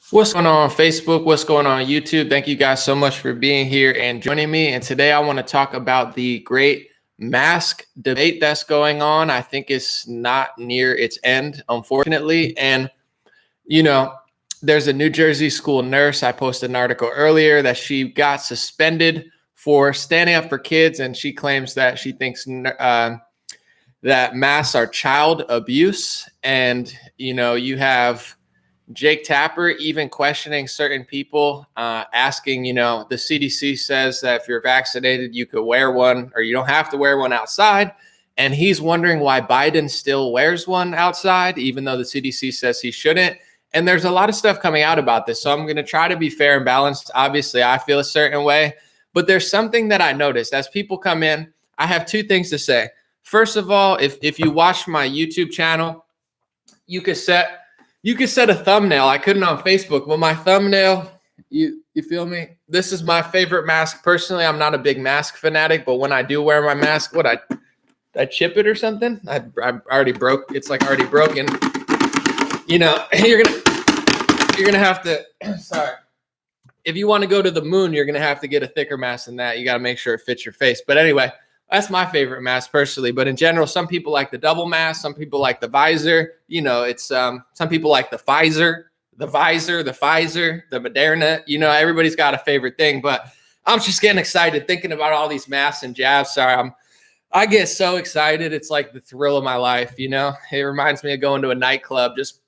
What's going on Facebook? What's going on YouTube? Thank you guys so much for being here and joining me. And today I want to talk about the great mask debate that's going on. I think it's not near its end, unfortunately. And, you know, there's a New Jersey school nurse. I posted an article earlier that she got suspended for standing up for kids. And she claims that she thinks that masks are child abuse. And, you have Jake Tapper even questioning certain people, asking, the CDC says that if you're vaccinated, you could wear one or you don't have to wear one outside. And he's wondering why Biden still wears one outside, even though the CDC says he shouldn't. And there's a lot of stuff coming out about this. So I'm going to try to be fair and balanced. Obviously, I feel a certain way, but there's something that I noticed as people come in. I have two things to say. First of all, if you watch my YouTube channel, you could set a thumbnail. I couldn't on Facebook, but my thumbnail, you feel me? This is my favorite mask. Personally, I'm not a big mask fanatic, but when I do wear my mask, I chip it or something? I already broke. It's like already broken. You're gonna have to. Sorry. If you want to go to the moon, you're gonna have to get a thicker mask than that. You got to make sure it fits your face. But anyway, that's my favorite mask personally. But in general, some people like the double mask. Some people like the visor. It's some people like the Pfizer, the Moderna. Everybody's got a favorite thing. But I'm just getting excited thinking about all these masks and jabs. Sorry, I get so excited. It's like the thrill of my life. It reminds me of going to a nightclub. Just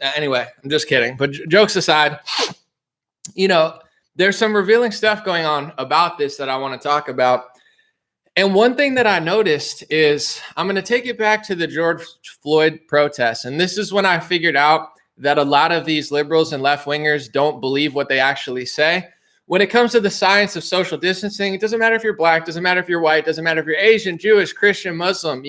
anyway, I'm just kidding. But jokes aside, there's some revealing stuff going on about this that I want to talk about. And one thing that I noticed is I'm going to take it back to the George Floyd protests. And this is when I figured out that a lot of these liberals and left-wingers don't believe what they actually say. When it comes to the science of social distancing, it doesn't matter if you're black, doesn't matter if you're white, doesn't matter if you're Asian, Jewish, Christian, Muslim.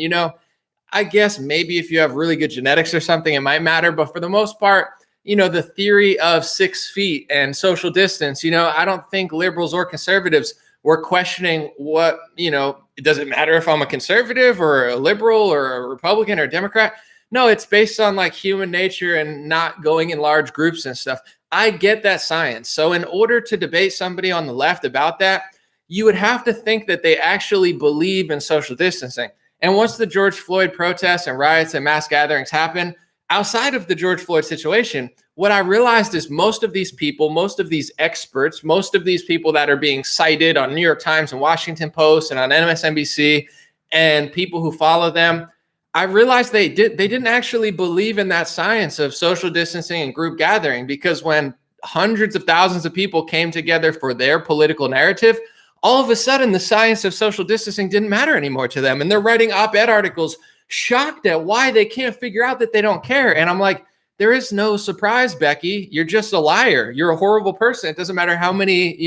I guess maybe if you have really good genetics or something, it might matter. But for the most part, the theory of 6 feet and social distance, I don't think liberals or conservatives we're questioning what, does it matter if I'm a conservative or a liberal or a Republican or a Democrat? No, it's based on like human nature and not going in large groups and stuff. I get that science. So in order to debate somebody on the left about that, you would have to think that they actually believe in social distancing. And once the George Floyd protests and riots and mass gatherings happen, outside of the George Floyd situation, what I realized is most of these people, most of these experts, most of these people that are being cited on New York Times and Washington Post and on MSNBC and people who follow them, I realized they didn't actually believe in that science of social distancing and group gathering, because when hundreds of thousands of people came together for their political narrative, all of a sudden the science of social distancing didn't matter anymore to them. And they're writing op-ed articles shocked at why they can't figure out that they don't care. And I'm like, there is no surprise, Becky. You're just a liar. You're a horrible person. It doesn't matter how many,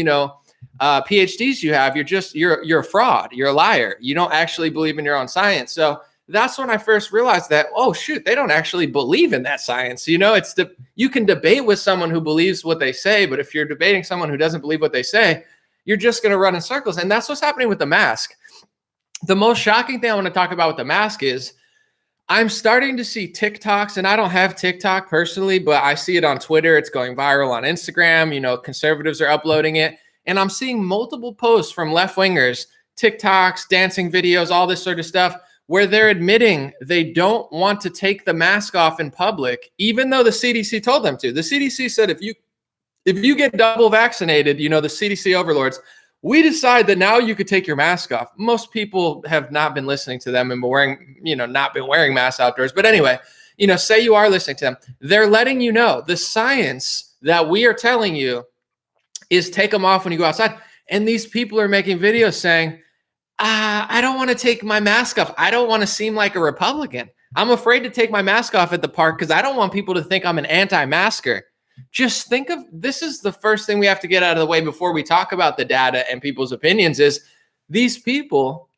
PhDs you have. You're a fraud. You're a liar. You don't actually believe in your own science. So that's when I first realized that, oh shoot, they don't actually believe in that science. You can debate with someone who believes what they say, but if you're debating someone who doesn't believe what they say, you're just going to run in circles. And that's what's happening with the mask. The most shocking thing I want to talk about with the mask is I'm starting to see TikToks, and I don't have TikTok personally, but I see it on Twitter. It's going viral on Instagram. Conservatives are uploading it. And I'm seeing multiple posts from left-wingers, TikToks, dancing videos, all this sort of stuff, where they're admitting they don't want to take the mask off in public, even though the CDC told them to. The CDC said if you get double vaccinated, the CDC overlords, we decide that now you could take your mask off. Most people have not been listening to them and not been wearing masks outdoors. But anyway, say you are listening to them. They're letting you know the science that we are telling you is take them off when you go outside. And these people are making videos saying, I don't want to take my mask off. I don't want to seem like a Republican. I'm afraid to take my mask off at the park because I don't want people to think I'm an anti-masker. Just think of, this is the first thing we have to get out of the way before we talk about the data and people's opinions, is these people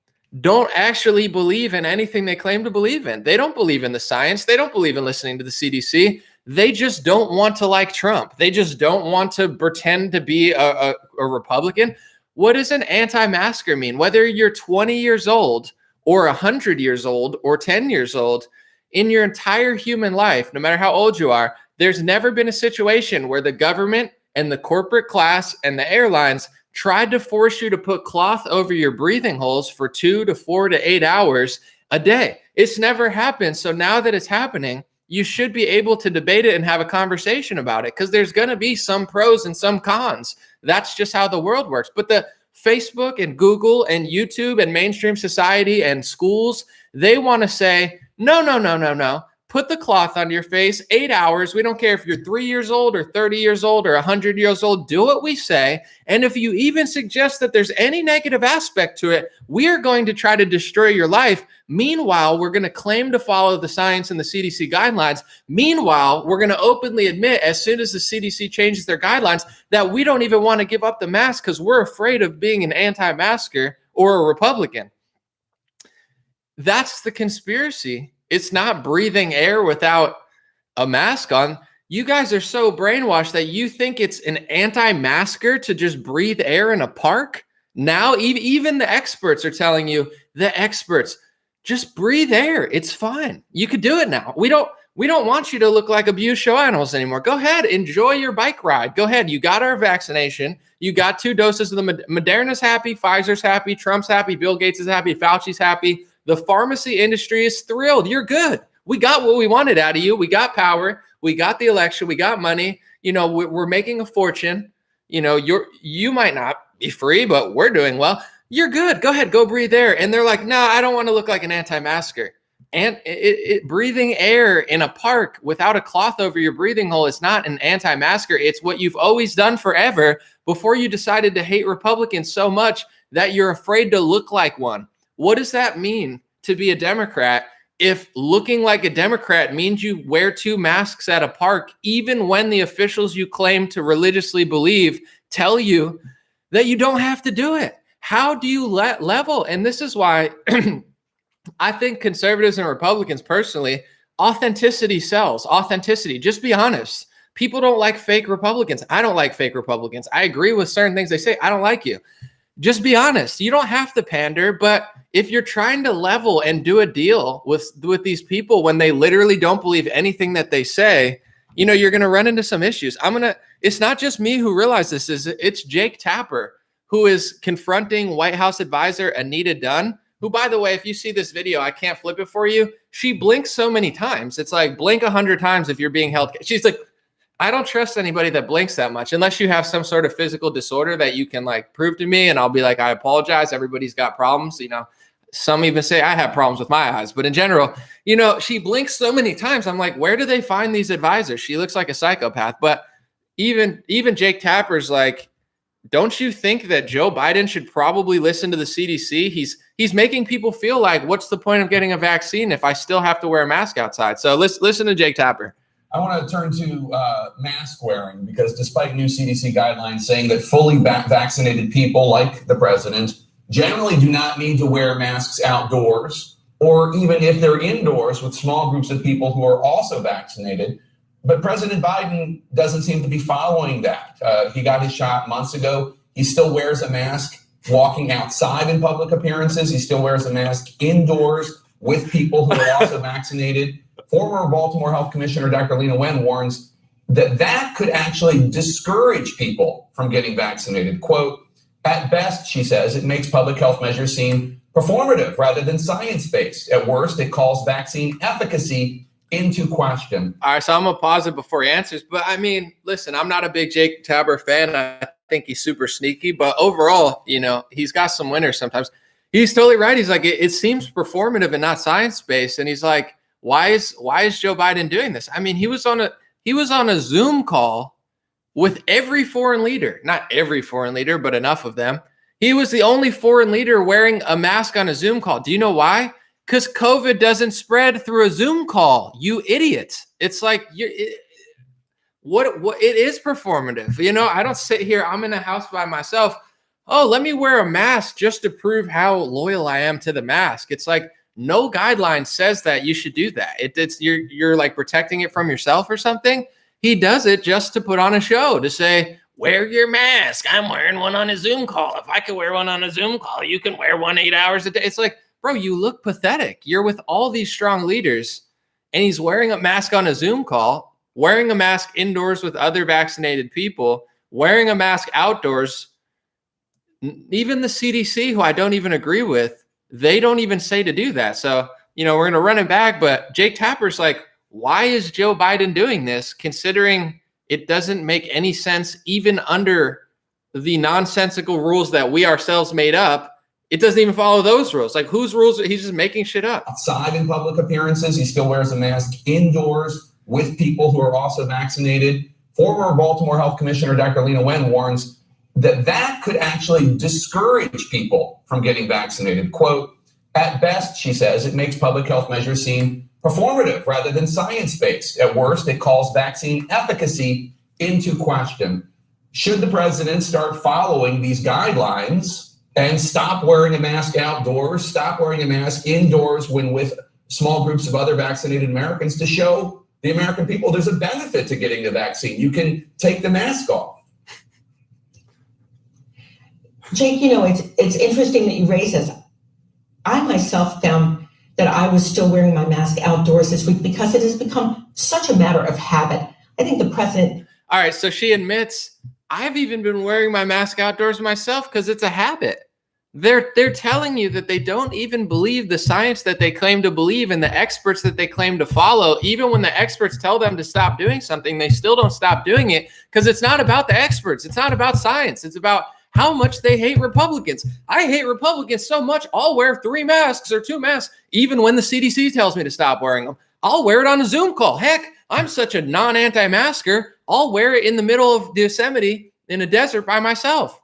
don't actually believe in anything they claim to believe in. They don't believe in the science. They don't believe in listening to the CDC. They just don't want to like Trump. They just don't want to pretend to be a Republican. What does an anti-masker mean? Whether you're 20 years old or 100 years old or 10 years old, in your entire human life, no matter how old you are, There's never been a situation where the government and the corporate class and the airlines tried to force you to put cloth over your breathing holes for 2 to 4 to 8 hours a day. It's never happened. So now that it's happening, you should be able to debate it and have a conversation about it, because there's going to be some pros and some cons. That's just how the world works. But the Facebook and Google and YouTube and mainstream society and schools, they want to say, no, no, no, no, no. Put the cloth on your face, 8 hours. We don't care if you're 3 years old or 30 years old or 100 years old. Do what we say. And if you even suggest that there's any negative aspect to it, we are going to try to destroy your life. Meanwhile, we're going to claim to follow the science and the CDC guidelines. Meanwhile, we're going to openly admit, as soon as the CDC changes their guidelines, that we don't even want to give up the mask because we're afraid of being an anti-masker or a Republican. That's the conspiracy. It's not breathing air without a mask on. You guys are so brainwashed that you think it's an anti-masker to just breathe air in a park. Now, even the experts are telling you, just breathe air. It's fine. You could do it now. We don't want you to look like abused show animals anymore. Go ahead, enjoy your bike ride. Go ahead. You got our vaccination. You got 2 doses of the Moderna's happy, Pfizer's happy, Trump's happy, Bill Gates is happy, Fauci's happy. The pharmacy industry is thrilled. You're good. We got what we wanted out of you. We got power. We got the election. We got money. You know, we're making a fortune. You know, you might not be free, but we're doing well. You're good. Go ahead. Go breathe air. And they're like, no, I don't want to look like an anti-masker. And breathing air in a park without a cloth over your breathing hole is not an anti-masker. It's what you've always done forever before you decided to hate Republicans so much that you're afraid to look like one. What does that mean to be a Democrat if looking like a Democrat means you wear 2 masks at a park, even when the officials you claim to religiously believe tell you that you don't have to do it? How do you level? And this is why I think conservatives and Republicans, personally, authenticity sells. Authenticity. Just be honest. People don't like fake Republicans. I don't like fake Republicans. I agree with certain things they say. I don't like you. Just be honest. You don't have to pander, but if you're trying to level and do a deal with these people when they literally don't believe anything that they say, you know, you're going to run into some issues. It's not just me who realized this. It's Jake Tapper, who is confronting White House advisor Anita Dunn, who, by the way, if you see this video, I can't flip it for you. She blinks so many times. It's like blink 100 times if you're being held. She's like, I don't trust anybody that blinks that much unless you have some sort of physical disorder that you can like prove to me. And I'll be like, I apologize. Everybody's got problems. You know, some even say I have problems with my eyes. But in general, you know, she blinks so many times. I'm like, where do they find these advisors? She looks like a psychopath. But even Jake Tapper's like, don't you think that Joe Biden should probably listen to the CDC? He's making people feel like, what's the point of getting a vaccine if I still have to wear a mask outside? So listen to Jake Tapper. I want to turn to mask wearing, because despite new CDC guidelines saying that fully vaccinated people, like the president, generally do not need to wear masks outdoors, or even if they're indoors with small groups of people who are also vaccinated. But President Biden doesn't seem to be following that. He got his shot months ago. He still wears a mask walking outside in public appearances. He still wears a mask indoors with people who are also vaccinated. Former Baltimore Health Commissioner Dr. Lena Wen warns that could actually discourage people from getting vaccinated. Quote, at best, she says, it makes public health measures seem performative rather than science-based. At worst, it calls vaccine efficacy into question. All right, so I'm going to pause it before he answers. But I mean, listen, I'm not a big Jake Tapper fan. I think he's super sneaky. But overall, you know, he's got some winners sometimes. He's totally right. He's like, it seems performative and not science-based. And he's like, why is Joe Biden doing this? I mean, he was on a Zoom call with every foreign leader, not every foreign leader, but enough of them. He was the only foreign leader wearing a mask on a Zoom call. Do you know why? Because COVID doesn't spread through a Zoom call, you idiots. It's like, what it is performative. You know, I don't sit here, I'm in a house by myself. Oh, let me wear a mask just to prove how loyal I am to the mask. It's like, no guideline says that you should do that. You're like protecting it from yourself or something. He does it just to put on a show, to say, wear your mask. I'm wearing one on a Zoom call. If I could wear one on a Zoom call, you can wear one 8 hours a day. It's like, bro, you look pathetic. You're with all these strong leaders and he's wearing a mask on a Zoom call. wearing a mask indoors with other vaccinated people, wearing a mask outdoors. Even the CDC, who I don't even agree with, they don't even say to do that. So, we're going to run it back. But Jake Tapper's like, why is Joe Biden doing this, considering it doesn't make any sense, even under the nonsensical rules that we ourselves made up? It doesn't even follow those rules. Like, whose rules? He's just making shit up. Outside in public appearances, he still wears a mask. Indoors with people who are also vaccinated. Former Baltimore Health Commissioner Dr. Lena Wen warns that could actually discourage people from getting vaccinated. Quote, at best, she says, it makes public health measures seem performative rather than science-based. At worst, it calls vaccine efficacy into question. Should the president start following these guidelines and stop wearing a mask outdoors, stop wearing a mask indoors when with small groups of other vaccinated Americans, to show the American people there's a benefit to getting the vaccine? You can take the mask off. Jake, it's interesting that you raise this. I myself found that I was still wearing my mask outdoors this week because it has become such a matter of habit. I think the president. All right. So she admits, I've even been wearing my mask outdoors myself because it's a habit. They're telling you that they don't even believe the science that they claim to believe and the experts that they claim to follow. Even when the experts tell them to stop doing something, they still don't stop doing it because it's not about the experts. It's not about science. It's about how much they hate Republicans. I hate Republicans so much, I'll wear 3 masks or 2 masks, even when the CDC tells me to stop wearing them. I'll wear it on a Zoom call. Heck, I'm such a non-anti-masker, I'll wear it in the middle of Yosemite in a desert by myself.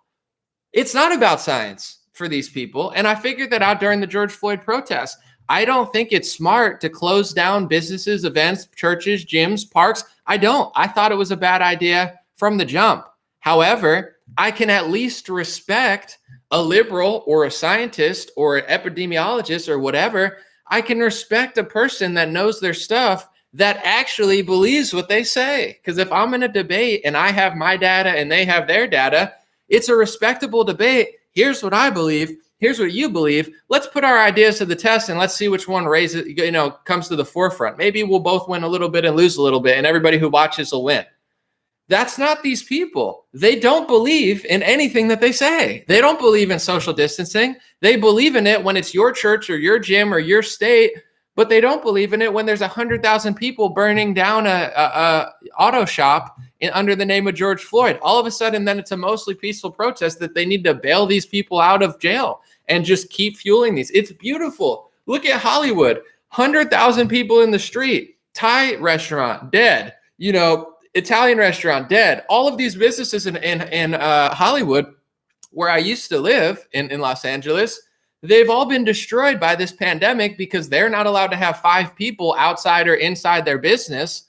It's not about science for these people. And I figured that out during the George Floyd protests. I don't think it's smart to close down businesses, events, churches, gyms, parks. I don't. I thought it was a bad idea from the jump. However, I can at least respect a liberal or a scientist or an epidemiologist or whatever. I can respect a person that knows their stuff that actually believes what they say. Because if I'm in a debate and I have my data and they have their data, it's a respectable debate. Here's what I believe. Here's what you believe. Let's put our ideas to the test and let's see which one comes to the forefront. Maybe we'll both win a little bit and lose a little bit, and everybody who watches will win. That's not these people. They don't believe in anything that they say. They don't believe in social distancing. They believe in it when it's your church or your gym or your state, but they don't believe in it when there's 100,000 people burning down a auto shop under the name of George Floyd. All of a sudden, then it's a mostly peaceful protest that they need to bail these people out of jail and just keep fueling these. It's beautiful. Look at Hollywood. 100,000 people in the street. Thai restaurant, dead. Italian restaurant, dead. All of these businesses in Hollywood, where I used to live in Los Angeles, they've all been destroyed by this pandemic because they're not allowed to have 5 people outside or inside their business.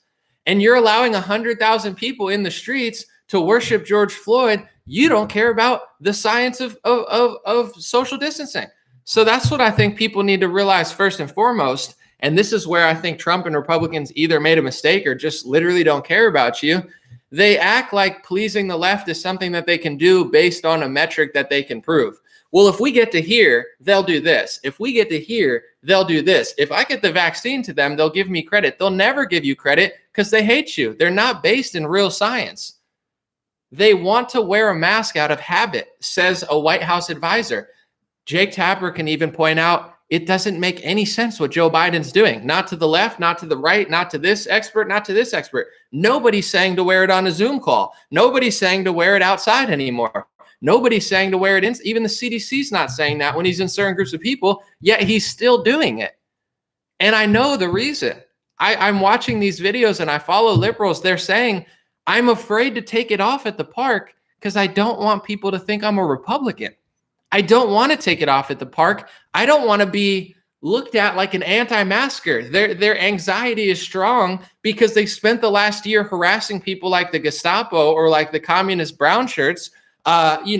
And you're allowing 100,000 people in the streets to worship George Floyd. You don't care about the science of social distancing. So that's what I think people need to realize first and foremost. And this is where I think Trump and Republicans either made a mistake or just literally don't care about you. They act like pleasing the left is something that they can do based on a metric that they can prove. Well, if we get to here, they'll do this. If we get to here, they'll do this. If I get the vaccine to them, they'll give me credit. They'll never give you credit because they hate you. They're not based in real science. They want to wear a mask out of habit, says a White House advisor. Jake Tapper can even point out it doesn't make any sense what Joe Biden's doing. Not to the left, not to the right, not to this expert, not to this expert. Nobody's saying to wear it on a Zoom call. Nobody's saying to wear it outside anymore. Nobody's saying to wear it in. Even the CDC's not saying that when he's in certain groups of people, yet he's still doing it. And I know the reason. I'm watching these videos and I follow liberals. They're saying, I'm afraid to take it off at the park because I don't want people to think I'm a Republican. I don't want to take it off at the park. I don't want to be looked at like an anti-masker. Their anxiety is strong because they spent the last year harassing people like the Gestapo or like the communist brown shirts,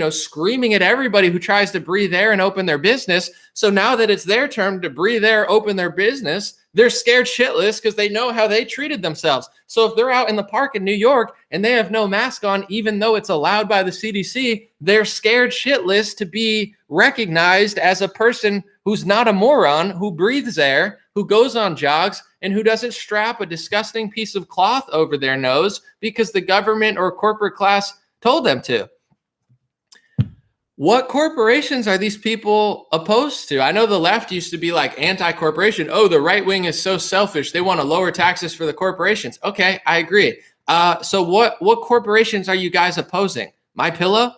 screaming at everybody who tries to breathe air and open their business. So now that it's their turn to breathe air, open their business, they're scared shitless because they know how they treated themselves. So if they're out in the park in New York and they have no mask on, even though it's allowed by the CDC, they're scared shitless to be recognized as a person who's not a moron, who breathes air, who goes on jogs and who doesn't strap a disgusting piece of cloth over their nose because the government or corporate class told them to. What corporations are these people opposed to? I know the left used to be like anti-corporation. Oh, the right wing is so selfish. They want to lower taxes for the corporations. Okay, I agree. So what corporations are you guys opposing? My Pillow?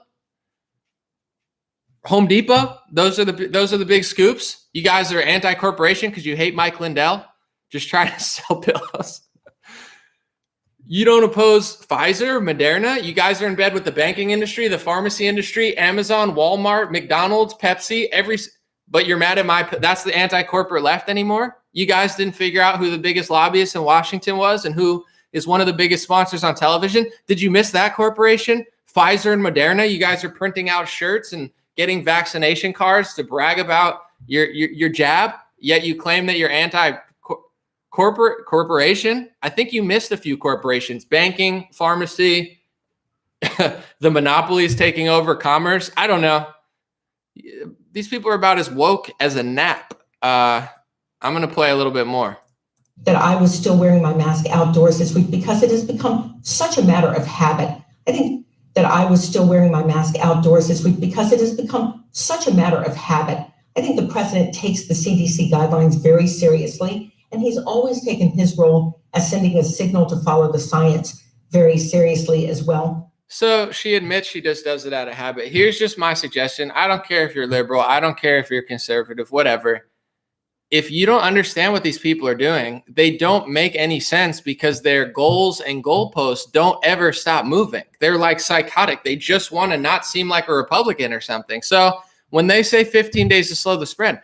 Home Depot? Those are the big scoops. You guys are anti-corporation because you hate Mike Lindell, just trying to sell pillows. You don't oppose Pfizer, Moderna. You guys are in bed with the banking industry, the pharmacy industry, Amazon, Walmart, McDonald's, Pepsi, but you're mad at that's the anti-corporate left anymore. You guys didn't figure out who the biggest lobbyist in Washington was and who is one of the biggest sponsors on television. Did you miss that corporation? Pfizer and Moderna, you guys are printing out shirts and getting vaccination cards to brag about your jab, yet you claim that you're corporation. I think you missed a few corporations: banking, pharmacy, the monopolies taking over commerce. I don't know. These people are about as woke as a nap. I'm going to play a little bit more. That I was still wearing my mask outdoors this week because it has become such a matter of habit. I think that I was still wearing my mask outdoors this week because it has become such a matter of habit. I think the president takes the CDC guidelines very seriously, and he's always taken his role as sending a signal to follow the science very seriously as well. So she admits she just does it out of habit. Here's just my suggestion. I don't care if you're liberal. I don't care if you're conservative, whatever. If you don't understand what these people are doing, they don't make any sense because their goals and goalposts don't ever stop moving. They're like psychotic. They just want to not seem like a Republican or something. So when they say 15 days to slow the spread,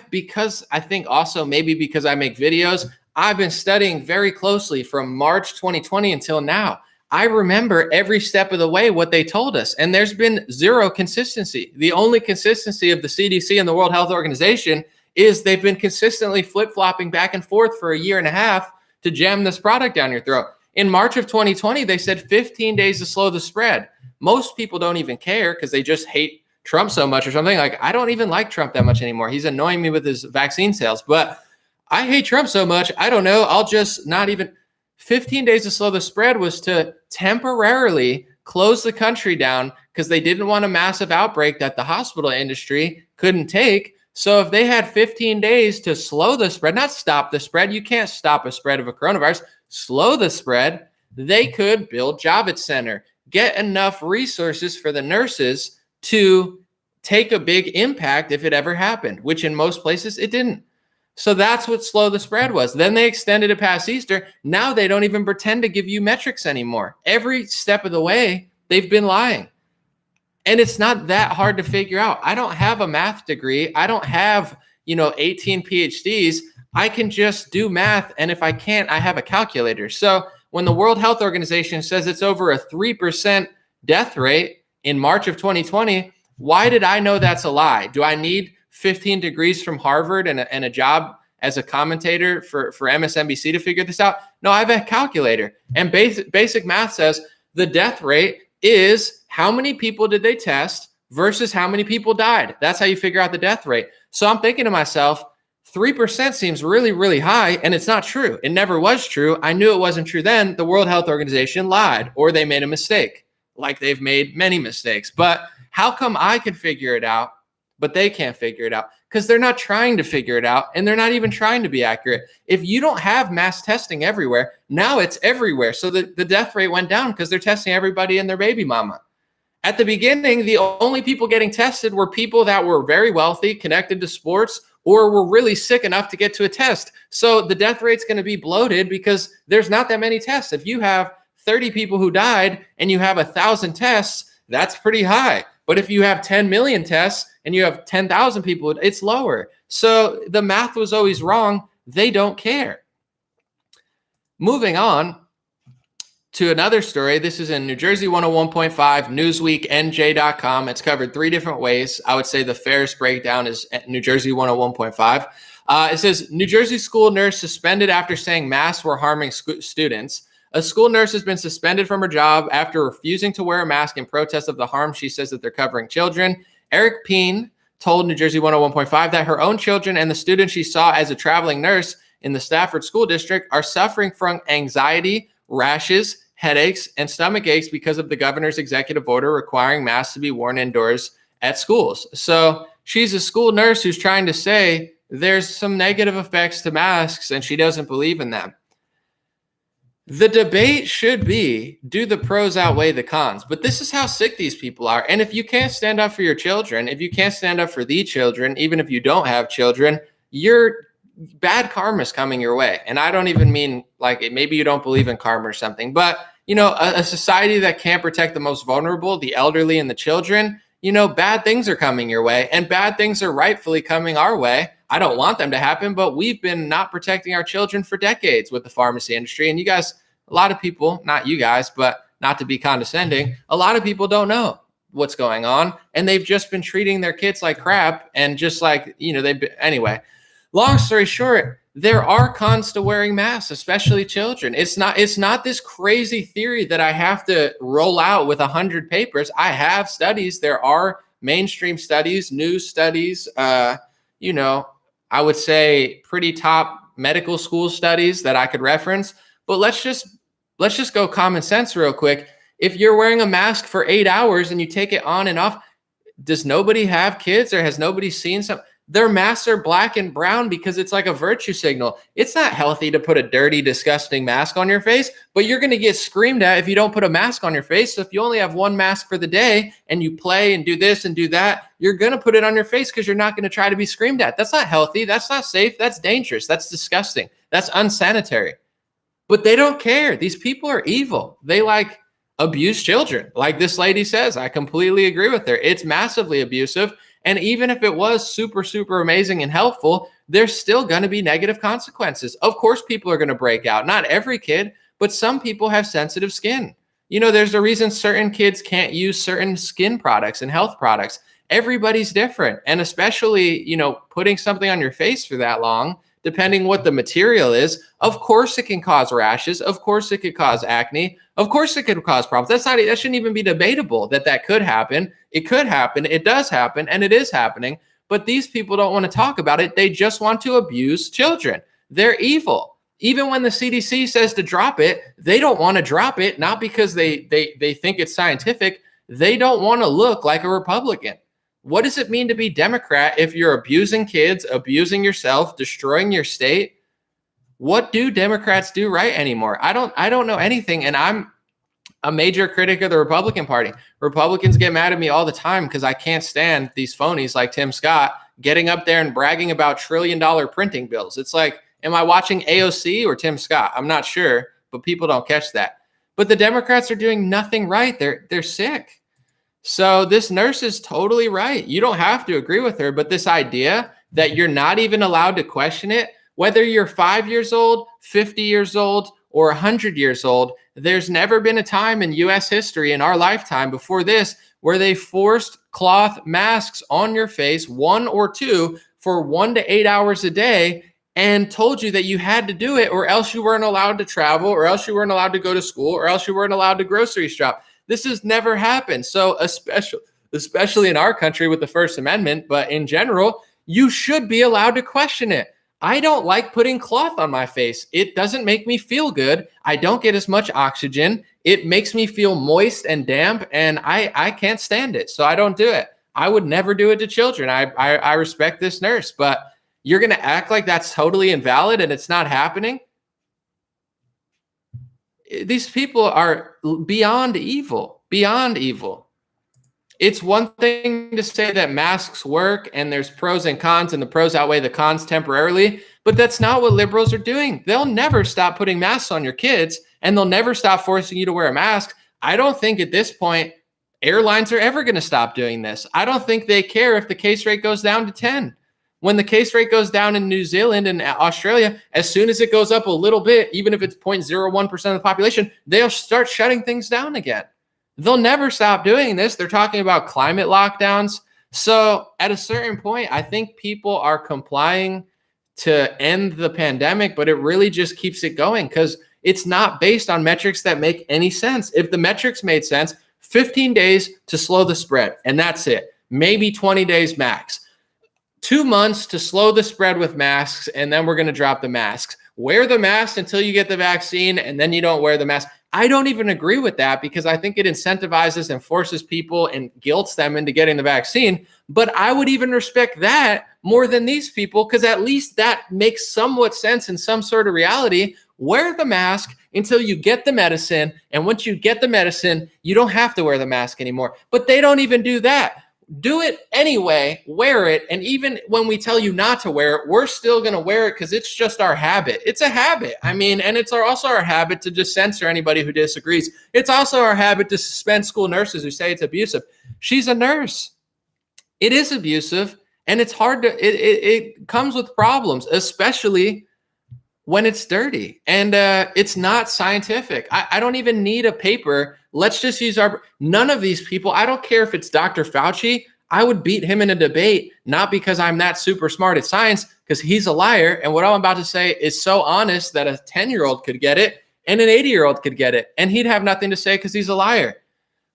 because I think also maybe because I make videos, I've been studying very closely from March 2020 until now. I remember every step of the way what they told us, and there's been zero consistency. The only consistency of the CDC and the World Health Organization is they've been consistently flip-flopping back and forth for a year and a half to jam this product down your throat. In March of 2020, they said 15 days to slow the spread. Most people don't even care because they just hate Trump so much or something. Like, I don't even like Trump that much anymore. He's annoying me with his vaccine sales, but I hate Trump so much. I don't know. I'll just not even. 15 days to slow the spread was to temporarily close the country down because they didn't want a massive outbreak that the hospital industry couldn't take. So if they had 15 days to slow the spread, not stop the spread, you can't stop a spread of a coronavirus, slow the spread, they could build Javits Center, get enough resources for the nurses to take a big impact if it ever happened, which in most places it didn't. So that's what slow the spread was. Then they extended it past Easter. Now they don't even pretend to give you metrics anymore. Every step of the way, they've been lying. And it's not that hard to figure out. I don't have a math degree. I don't have, 18 PhDs. I can just do math. And if I can't, I have a calculator. So when the World Health Organization says it's over a 3% death rate in March of 2020, why did I know that's a lie? Do I need 15 degrees from Harvard and a job as a commentator for MSNBC to figure this out? No, I have a calculator. And basic math says the death rate is how many people did they test versus how many people died. That's how you figure out the death rate. So I'm thinking to myself, 3% seems really, really high, and it's not true. It never was true. I knew it wasn't true then. The World Health Organization lied, or they made a mistake, like they've made many mistakes. But how come I can figure it out, but they can't figure it out? Because they're not trying to figure it out, and they're not even trying to be accurate. If you don't have mass testing everywhere, now it's everywhere. So the death rate went down because they're testing everybody and their baby mama. At the beginning, the only people getting tested were people that were very wealthy, connected to sports, or were really sick enough to get to a test. So the death rate's going to be bloated because there's not that many tests. If you have 30 people who died and you have 1,000 tests, that's pretty high. But if you have 10 million tests and you have 10,000 people, it's lower. So the math was always wrong. They don't care. Moving on to another story. This is in New Jersey 101.5, Newsweek, NJ.com. It's covered three different ways. I would say the fairest breakdown is New Jersey 101.5. It says, New Jersey school nurse suspended after saying masks were harming students. A school nurse has been suspended from her job after refusing to wear a mask in protest of the harm she says that they're covering children. Eric Peen, told New Jersey 101.5 that her own children and the students she saw as a traveling nurse in the Stafford School District are suffering from anxiety, rashes, headaches, and stomach aches because of the governor's executive order requiring masks to be worn indoors at schools. So she's a school nurse who's trying to say there's some negative effects to masks and she doesn't believe in them. The debate should be, do the pros outweigh the cons? But this is how sick these people are. And if you can't stand up for your children, if you can't stand up for the children, even if you don't have children, your bad karma is coming your way. And I don't even mean like maybe you don't believe in karma or something, but a society that can't protect the most vulnerable, the elderly and the children, bad things are coming your way, and bad things are rightfully coming our way. I don't want them to happen, but we've been not protecting our children for decades with the pharmacy industry. And you guys, a lot of people, not you guys, but not to be condescending, a lot of people don't know what's going on. And they've just been treating their kids like crap. And just like, anyway, long story short, there are cons to wearing masks, especially children. It's not this crazy theory that I have to roll out with 100 papers. I have studies. There are mainstream studies, news studies, I would say pretty top medical school studies that I could reference. But let's just go common sense real quick. If you're wearing a mask for 8 hours and you take it on and off, does nobody have kids or has nobody seen some? Their masks are black and brown because it's like a virtue signal. It's not healthy to put a dirty, disgusting mask on your face, but you're going to get screamed at if you don't put a mask on your face. So if you only have one mask for the day and you play and do this and do that, you're going to put it on your face because you're not going to try to be screamed at. That's not healthy. That's not safe. That's dangerous. That's disgusting. That's unsanitary. But they don't care. These people are evil. They abuse children. Like this lady says, I completely agree with her. It's massively abusive. And even if it was super, super amazing and helpful, there's still going to be negative consequences. Of course, people are going to break out. Not every kid, but some people have sensitive skin. There's a reason certain kids can't use certain skin products and health products. Everybody's different. And especially, putting something on your face for that long, depending what the material is, of course it can cause rashes. Of course it could cause acne. Of course it could cause problems. That shouldn't even be debatable that could happen. It could happen. It does happen. And it is happening. But these people don't want to talk about it. They just want to abuse children. They're evil. Even when the CDC says to drop it, they don't want to drop it, not because they think it's scientific. They don't want to look like a Republican. What does it mean to be Democrat if you're abusing kids, abusing yourself, destroying your state? What do Democrats do right anymore? I don't know anything. And I'm a major critic of the Republican Party. Republicans get mad at me all the time because I can't stand these phonies like Tim Scott getting up there and bragging about $1 trillion printing bills. It's like, am I watching AOC or Tim Scott? I'm not sure, but people don't catch that. But the Democrats are doing nothing right. They're sick. So this nurse is totally right. You don't have to agree with her, but this idea that you're not even allowed to question it, whether you're 5 years old, 50 years old, or 100 years old, there's never been a time in U.S. history in our lifetime before this where they forced cloth masks on your face, 1 or 2, for 1 to 8 hours a day and told you that you had to do it or else you weren't allowed to travel or else you weren't allowed to go to school or else you weren't allowed to grocery shop. This has never happened. So especially in our country with the First Amendment, but in general, you should be allowed to question it. I don't like putting cloth on my face. It doesn't make me feel good. I don't get as much oxygen. It makes me feel moist and damp, and I can't stand it. So I don't do it. I would never do it to children. I respect this nurse, but you're going to act like that's totally invalid and it's not happening? These people are beyond evil, beyond evil. It's one thing to say that masks work and there's pros and cons and the pros outweigh the cons temporarily, but that's not what liberals are doing. They'll never stop putting masks on your kids and they'll never stop forcing you to wear a mask. I don't think at this point airlines are ever going to stop doing this. I don't think they care if the case rate goes down to 10. When the case rate goes down in New Zealand and Australia, as soon as it goes up a little bit, even if it's 0.01% of the population, they'll start shutting things down again. They'll never stop doing this. They're talking about climate lockdowns. So at a certain point, I think people are complying to end the pandemic, but it really just keeps it going because it's not based on metrics that make any sense. If the metrics made sense, 15 days to slow the spread, and that's it. maybe 20 days max. 2 months to slow the spread with masks, and then we're going to drop the masks. Wear the mask until you get the vaccine, and then you don't wear the mask. I don't even agree with that because I think it incentivizes and forces people and guilts them into getting the vaccine. But I would even respect that more than these people because at least that makes somewhat sense in some sort of reality. Wear the mask until you get the medicine. And once you get the medicine, you don't have to wear the mask anymore. But they don't even do that. Do it anyway, wear it. And even when we tell you not to wear it, we're still going to wear it because it's just our habit. It's a habit. I mean, and it's also our habit to just censor anybody who disagrees. It's also our habit to suspend school nurses who say it's abusive. She's a nurse. It is abusive. And it's hard to, it comes with problems, especially when it's dirty and it's not scientific. I don't even need a paper. Let's just use none of these people. I don't care if it's Dr. Fauci. I would beat him in a debate, not because I'm that super smart at science, because he's a liar. And what I'm about to say is so honest that a 10-year-old could get it and an 80-year-old could get it. And he'd have nothing to say because he's a liar.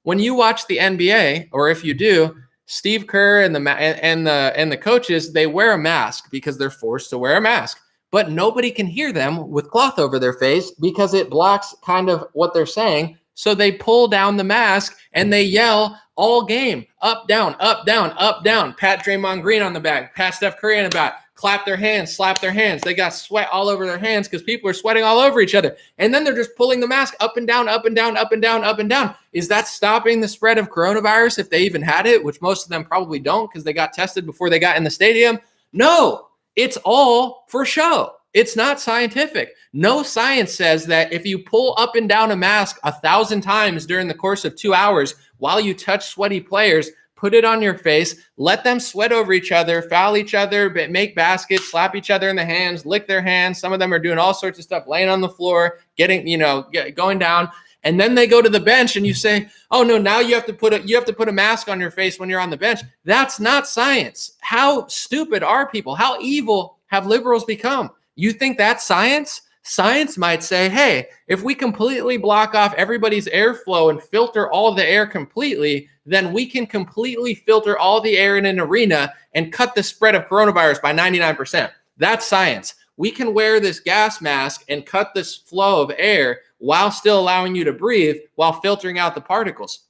When you watch the NBA, or if you do, Steve Kerr and the coaches, they wear a mask because they're forced to wear a mask. But nobody can hear them with cloth over their face because it blocks kind of what they're saying. So they pull down the mask and they yell all game, up, down, up, down, up, down. Pat Draymond Green on the back, pat Steph Curry on the back, clap their hands, slap their hands. They got sweat all over their hands because people are sweating all over each other. And then they're just pulling the mask up and down, up and down, up and down, up and down. Is that stopping the spread of coronavirus if they even had it, which most of them probably don't because they got tested before they got in the stadium? No, it's all for show. It's not scientific. No science says that if you pull up and down a mask 1,000 times during the course of 2 hours while you touch sweaty players, put it on your face, let them sweat over each other, foul each other, make baskets, slap each other in the hands, lick their hands. Some of them are doing all sorts of stuff, laying on the floor, going down. And then they go to the bench and you say, oh no, now you have to put a mask on your face when you're on the bench. That's not science. How stupid are people? How evil have liberals become? You think that's science? Science might say, hey, if we completely block off everybody's airflow and filter all the air completely, then we can completely filter all the air in an arena and cut the spread of coronavirus by 99%. That's science. We can wear this gas mask and cut this flow of air while still allowing you to breathe while filtering out the particles.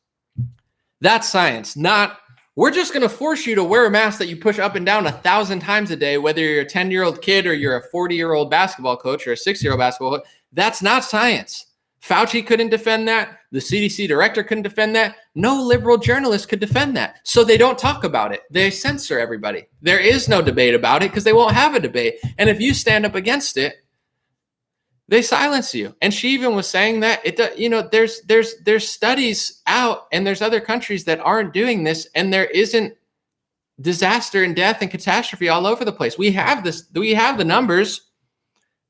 That's science, not we're just going to force you to wear a mask that you push up and down 1,000 times a day, whether you're a 10-year-old kid or you're a 40-year-old basketball coach or a 60-year-old basketball coach. That's not science. Fauci couldn't defend that. The CDC director couldn't defend that. No liberal journalist could defend that. So they don't talk about it. They censor everybody. There is no debate about it because they won't have a debate. And if you stand up against it, they silence you. And she even was saying that there's studies out and there's other countries that aren't doing this, and there isn't disaster and death and catastrophe all over the place. We have the numbers.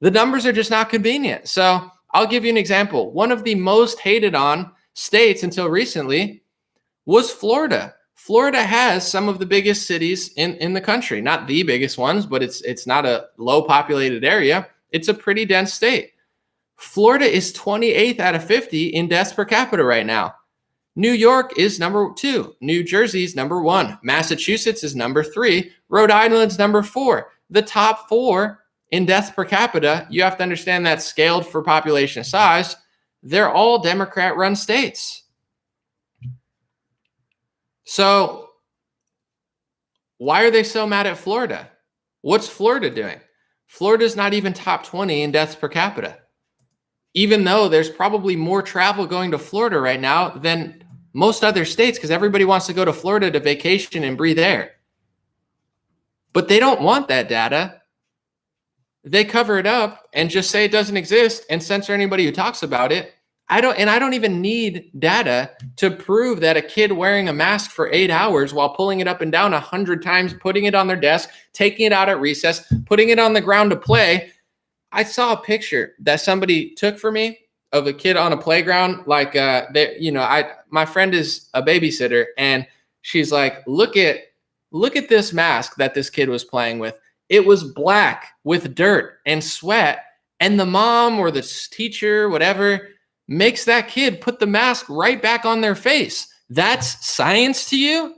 The numbers are just not convenient. So I'll give you an example. One of the most hated on states until recently was Florida. Florida has some of the biggest cities in the country. Not the biggest ones, but it's not a low populated area. It's a pretty dense state. Florida is 28th out of 50 in deaths per capita right now. New York is number 2. New Jersey is number 1. Massachusetts is number 3. Rhode Island's number 4. The top 4 in deaths per capita, you have to understand that's scaled for population size. They're all Democrat-run states. So why are they so mad at Florida? What's Florida doing? Florida's not even top 20 in deaths per capita, even though there's probably more travel going to Florida right now than most other states because everybody wants to go to Florida to vacation and breathe air. But they don't want that data. They cover it up and just say it doesn't exist and censor anybody who talks about it. I don't even need data to prove that a kid wearing a mask for 8 hours while pulling it up and down 100 times, putting it on their desk, taking it out at recess, putting it on the ground to play. I saw a picture that somebody took for me of a kid on a playground. Like, my friend is a babysitter and she's like, look at this mask that this kid was playing with. It was black with dirt and sweat. And the mom or the teacher, whatever, makes that kid put the mask right back on their face. That's science to you?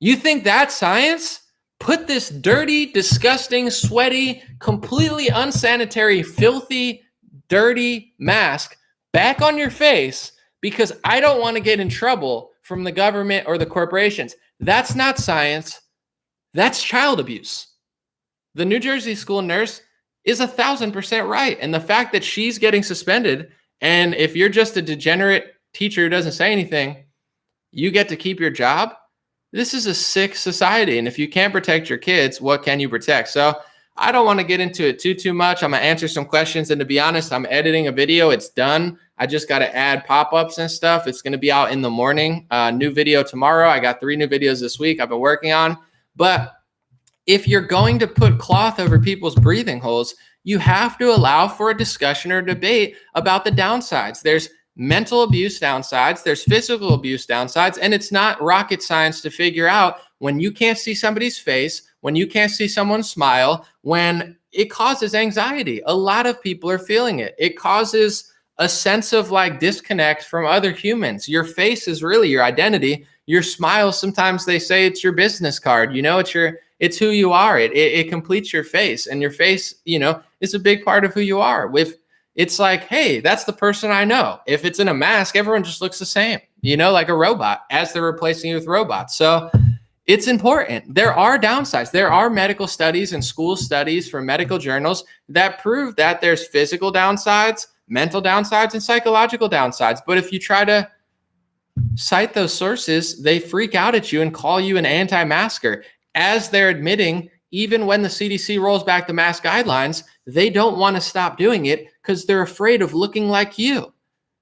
You think that's science? Put this dirty, disgusting, sweaty, completely unsanitary, filthy, dirty mask back on your face because I don't want to get in trouble from the government or the corporations. That's not science. That's child abuse. The New Jersey school nurse is 1,000% right. And the fact that she's getting suspended, and if you're just a degenerate teacher who doesn't say anything, you get to keep your job. This is a sick society. And if you can't protect your kids, what can you protect? So I don't want to get into it too much. I'm going to answer some questions. And to be honest, I'm editing a video. It's done. I just got to add pop-ups and stuff. It's going to be out in the morning. New video tomorrow. I got 3 new videos this week I've been working on. But if you're going to put cloth over people's breathing holes, you have to allow for a discussion or debate about the downsides. There's mental abuse downsides, there's physical abuse downsides, and it's not rocket science to figure out when you can't see somebody's face, when you can't see someone smile, when it causes anxiety. A lot of people are feeling it. It causes a sense of like disconnect from other humans. Your face is really your identity. Your smile, sometimes they say it's your business card. You know, it's who you are. It completes your face, and your face, you know, is a big part of who you are. It's like, hey, that's the person I know. If it's in a mask, everyone just looks the same, you know, like a robot as they're replacing you with robots. So it's important. There are downsides. There are medical studies and school studies from medical journals that prove that there's physical downsides, mental downsides, and psychological downsides. But if you try to cite those sources, they freak out at you and call you an anti-masker. As they're admitting, even when the CDC rolls back the mask guidelines, they don't want to stop doing it because they're afraid of looking like you.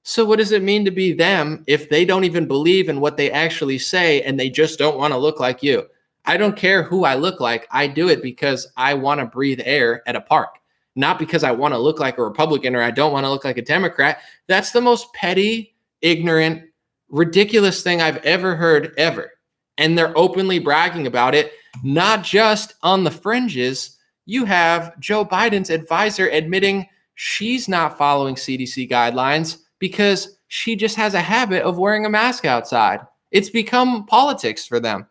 So what does it mean to be them if they don't even believe in what they actually say and they just don't want to look like you? I don't care who I look like. I do it because I want to breathe air at a park, not because I want to look like a Republican or I don't want to look like a Democrat. That's the most petty, ignorant, ridiculous thing I've ever heard, ever. And they're openly bragging about it, not just on the fringes. You have Joe Biden's advisor admitting she's not following CDC guidelines because she just has a habit of wearing a mask outside. It's become politics for them.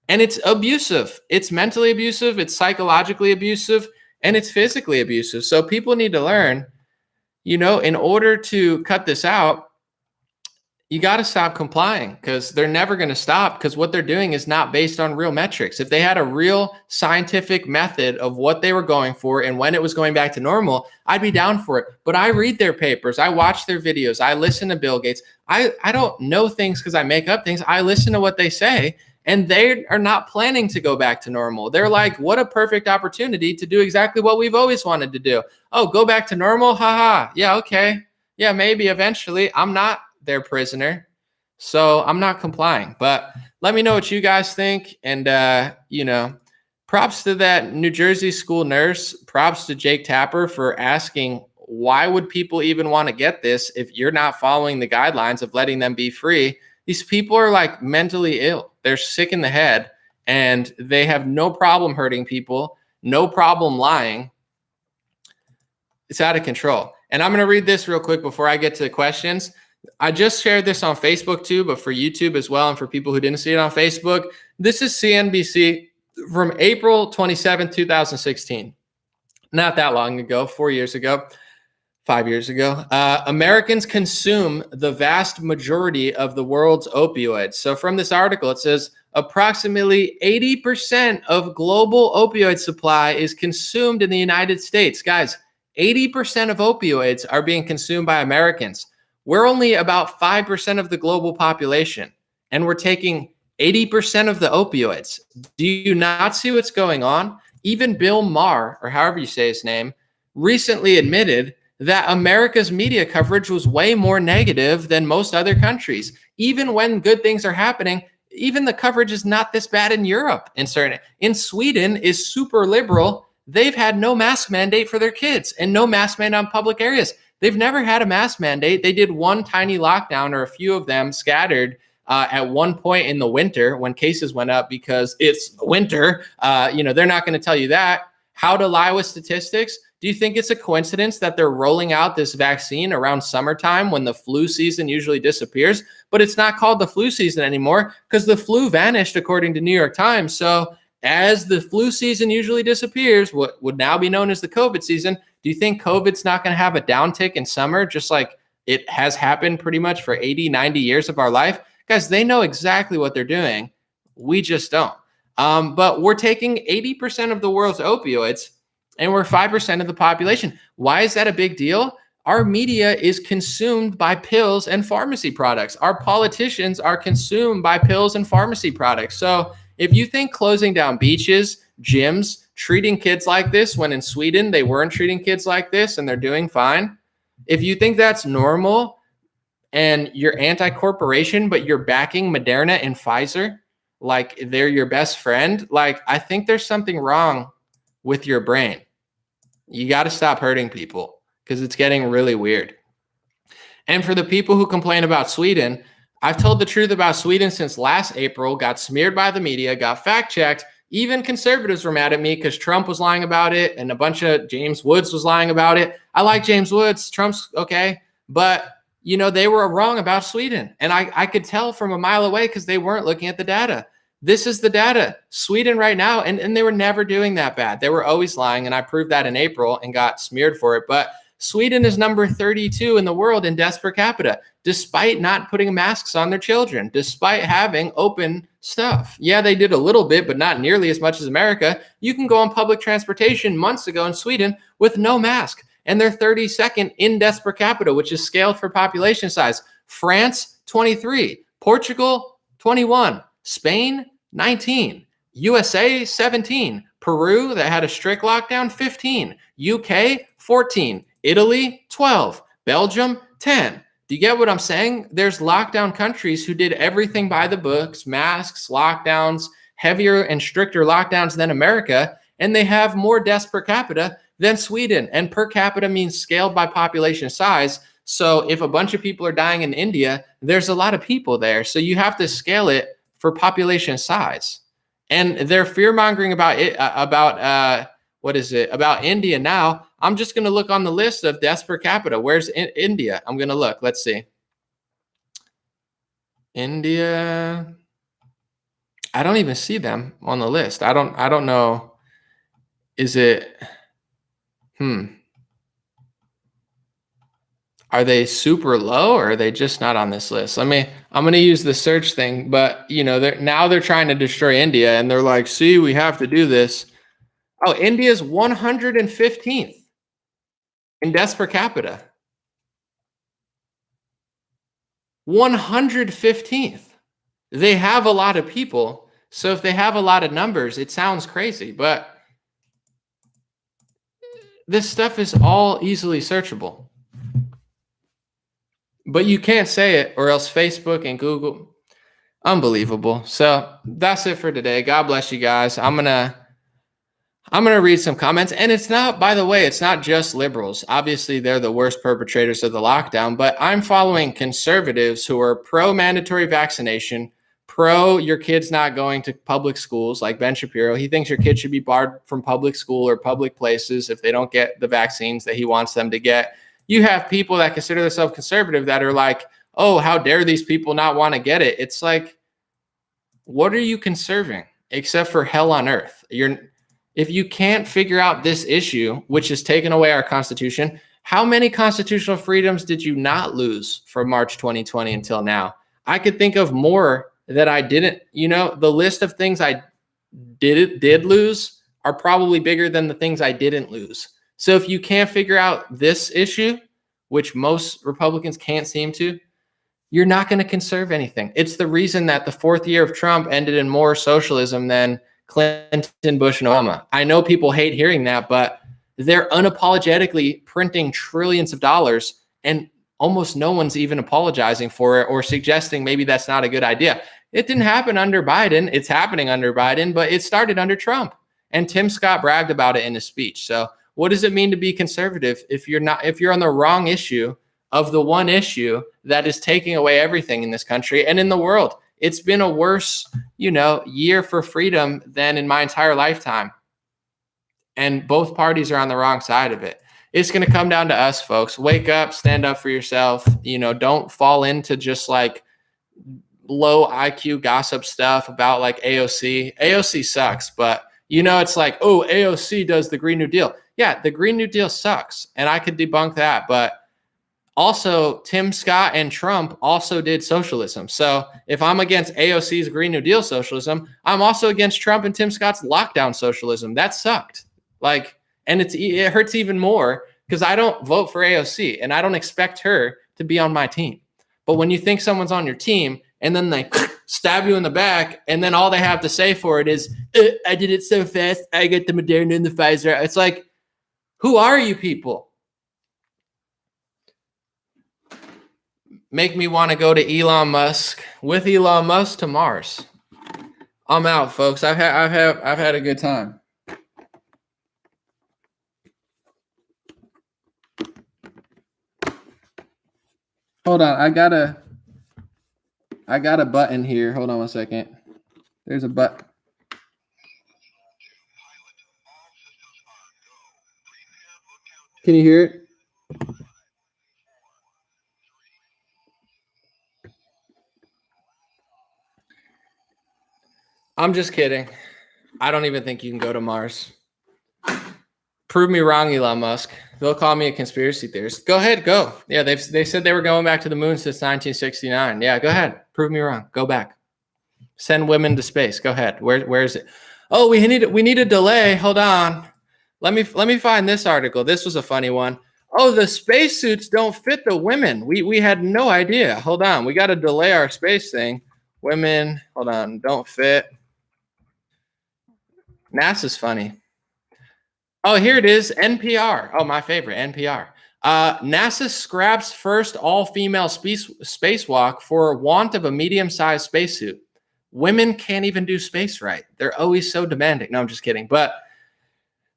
And it's abusive. It's mentally abusive. It's psychologically abusive. And it's physically abusive. So people need to learn, you know, in order to cut this out, you got to stop complying because they're never going to stop because what they're doing is not based on real metrics. If they had a real scientific method of what they were going for and when it was going back to normal, I'd be down for it. But I read their papers. I watch their videos. I listen to Bill Gates. I don't know things because I make up things. I listen to what they say, and they are not planning to go back to normal. They're like, what a perfect opportunity to do exactly what we've always wanted to do. Oh, go back to normal? Haha. Yeah, okay. Yeah, maybe eventually. I'm not their prisoner, so I'm not complying. But let me know what you guys think. And you know, props to that New Jersey school nurse. Props to Jake Tapper for asking, why would people even want to get this if you're not following the guidelines of letting them be free? These people are like mentally ill. They're sick in the head, and they have no problem hurting people, no problem lying. It's out of control. And I'm going to read this real quick before I get to the questions. I just shared this on Facebook too, but for YouTube as well, and for people who didn't see it on Facebook, this is CNBC from April 27, 2016. Not that long ago, 4 years ago, 5 years ago. Americans consume the vast majority of the world's opioids. So from this article, it says approximately 80% of global opioid supply is consumed in the United States. Guys, 80% of opioids are being consumed by Americans. We're only about 5% of the global population, and we're taking 80% of the opioids. Do you not see what's going on? Even Bill Maher, or however you say his name, recently admitted that America's media coverage was way more negative than most other countries. Even when good things are happening, even the coverage is not this bad in Europe. In Sweden is super liberal. They've had no mask mandate for their kids and no mask mandate on public areas. They've never had a mask mandate. They did one tiny lockdown, or a few of them scattered at one point in the winter when cases went up because it's winter. You know, they're not going to tell you that. How to lie with statistics? Do you think it's a coincidence that they're rolling out this vaccine around summertime when the flu season usually disappears? But it's not called the flu season anymore because the flu vanished, according to New York Times. So as the flu season usually disappears, what would now be known as the COVID season, do you think COVID's not going to have a downtick in summer, just like it has happened pretty much for 80, 90 years of our life? Guys, they know exactly what they're doing. We just don't. But we're taking 80% of the world's opioids and we're 5% of the population. Why is that a big deal? Our media is consumed by pills and pharmacy products. Our politicians are consumed by pills and pharmacy products. So if you think closing down beaches, gyms, treating kids like this, when in Sweden they weren't treating kids like this and they're doing fine, if you think that's normal and you're anti-corporation, but you're backing Moderna and Pfizer, like they're your best friend, like I think there's something wrong with your brain. You got to stop hurting people because it's getting really weird. And for the people who complain about Sweden, I've told the truth about Sweden since last April, got smeared by the media, got fact-checked. Even conservatives were mad at me because Trump was lying about it and a bunch of James Woods was lying about it. I like James Woods. Trump's okay. But, you know, they were wrong about Sweden. And I could tell from a mile away because they weren't looking at the data. This is the data. Sweden right now, and they were never doing that bad. They were always lying, and I proved that in April and got smeared for it. But Sweden is number 32 in the world in deaths per capita, despite not putting masks on their children, despite having open stuff. Yeah, they did a little bit, but not nearly as much as America. You can go on public transportation months ago in Sweden with no mask, and they're 32nd in deaths per capita, which is scaled for population size. France, 23. Portugal, 21. Spain, 19. USA, 17. Peru, that had a strict lockdown, 15. UK, 14. Italy, 12. Belgium, 10. Do you get what I'm saying? There's lockdown countries who did everything by the books, masks, lockdowns, heavier and stricter lockdowns than America, and they have more deaths per capita than Sweden. And per capita means scaled by population size. So if a bunch of people are dying in India, there's a lot of people there. So you have to scale it for population size. And they're fear-mongering about it, about India now. I'm just going to look on the list of deaths per capita. Where's India? I'm going to look. Let's see. India. I don't even see them on the list. I don't know. Is it? Are they super low or are they just not on this list? I'm going to use the search thing, but you know, they're trying to destroy India and they're like, see, we have to do this. Oh, India's 115th in deaths per capita. 115th. They have a lot of people. So if they have a lot of numbers, it sounds crazy, but this stuff is all easily searchable. But you can't say it or else Facebook and Google. Unbelievable. So that's it for today. God bless you guys. I'm gonna read some comments. And it's not, by the way, it's not just liberals. Obviously, they're the worst perpetrators of the lockdown, but I'm following conservatives who are pro-mandatory vaccination, pro your kids not going to public schools, like Ben Shapiro. He thinks your kids should be barred from public school or public places if they don't get the vaccines that he wants them to get. You have people that consider themselves conservative that are like, oh, how dare these people not want to get it? It's like, what are you conserving except for hell on earth? If you can't figure out this issue, which has taken away our Constitution, how many constitutional freedoms did you not lose from March 2020 until now? I could think of more that I didn't. You know, the list of things I did lose are probably bigger than the things I didn't lose. So if you can't figure out this issue, which most Republicans can't seem to, you're not going to conserve anything. It's the reason that the fourth year of Trump ended in more socialism than Clinton, Bush, and Obama. I know people hate hearing that, but they're unapologetically printing trillions of dollars and almost no one's even apologizing for it or suggesting maybe that's not a good idea. It didn't happen under Biden. It's happening under Biden, but it started under Trump. And Tim Scott bragged about it in his speech. So what does it mean to be conservative if you're on the wrong issue of the one issue that is taking away everything in this country and in the world? It's been a worse, year for freedom than in my entire lifetime. and both parties are on the wrong side of it. It's going to come down to us, folks. Wake up, stand up for yourself. Don't fall into just like low IQ gossip stuff about like AOC. AOC sucks, but it's like, oh, AOC does the Green New Deal. Yeah, the Green New Deal sucks, and I could debunk that, but also Tim Scott and Trump also did socialism. So if I'm against AOC's Green New Deal socialism, I'm also against Trump and Tim Scott's lockdown socialism. That sucked. And it hurts even more because I don't vote for AOC and I don't expect her to be on my team. But when you think someone's on your team and then they stab you in the back and then all they have to say for it is, I did it so fast, I get the Moderna and the Pfizer. It's like, who are you people? Make me want to go to Elon Musk with Elon Musk to Mars. I'm out, folks. I've had a good time. Hold on, I got a button here. Hold on one second. There's a button. Can you hear it? I'm just kidding. I don't even think you can go to Mars. Prove me wrong, Elon Musk. They'll call me a conspiracy theorist. Go ahead, go. Yeah, they said they were going back to the moon since 1969. Yeah, go ahead. Prove me wrong. Go back. Send women to space. Go ahead. Where is it? Oh, we need a delay. Hold on. Let me find this article. This was a funny one. Oh, the spacesuits don't fit the women. We had no idea. Hold on. We got to delay our space thing. Women, hold on, don't fit. NASA's funny. Oh, here it is. NPR. Oh, my favorite, NPR. NASA scraps first all-female spacewalk for want of a medium-sized spacesuit. Women can't even do space right. They're always so demanding. No, I'm just kidding. But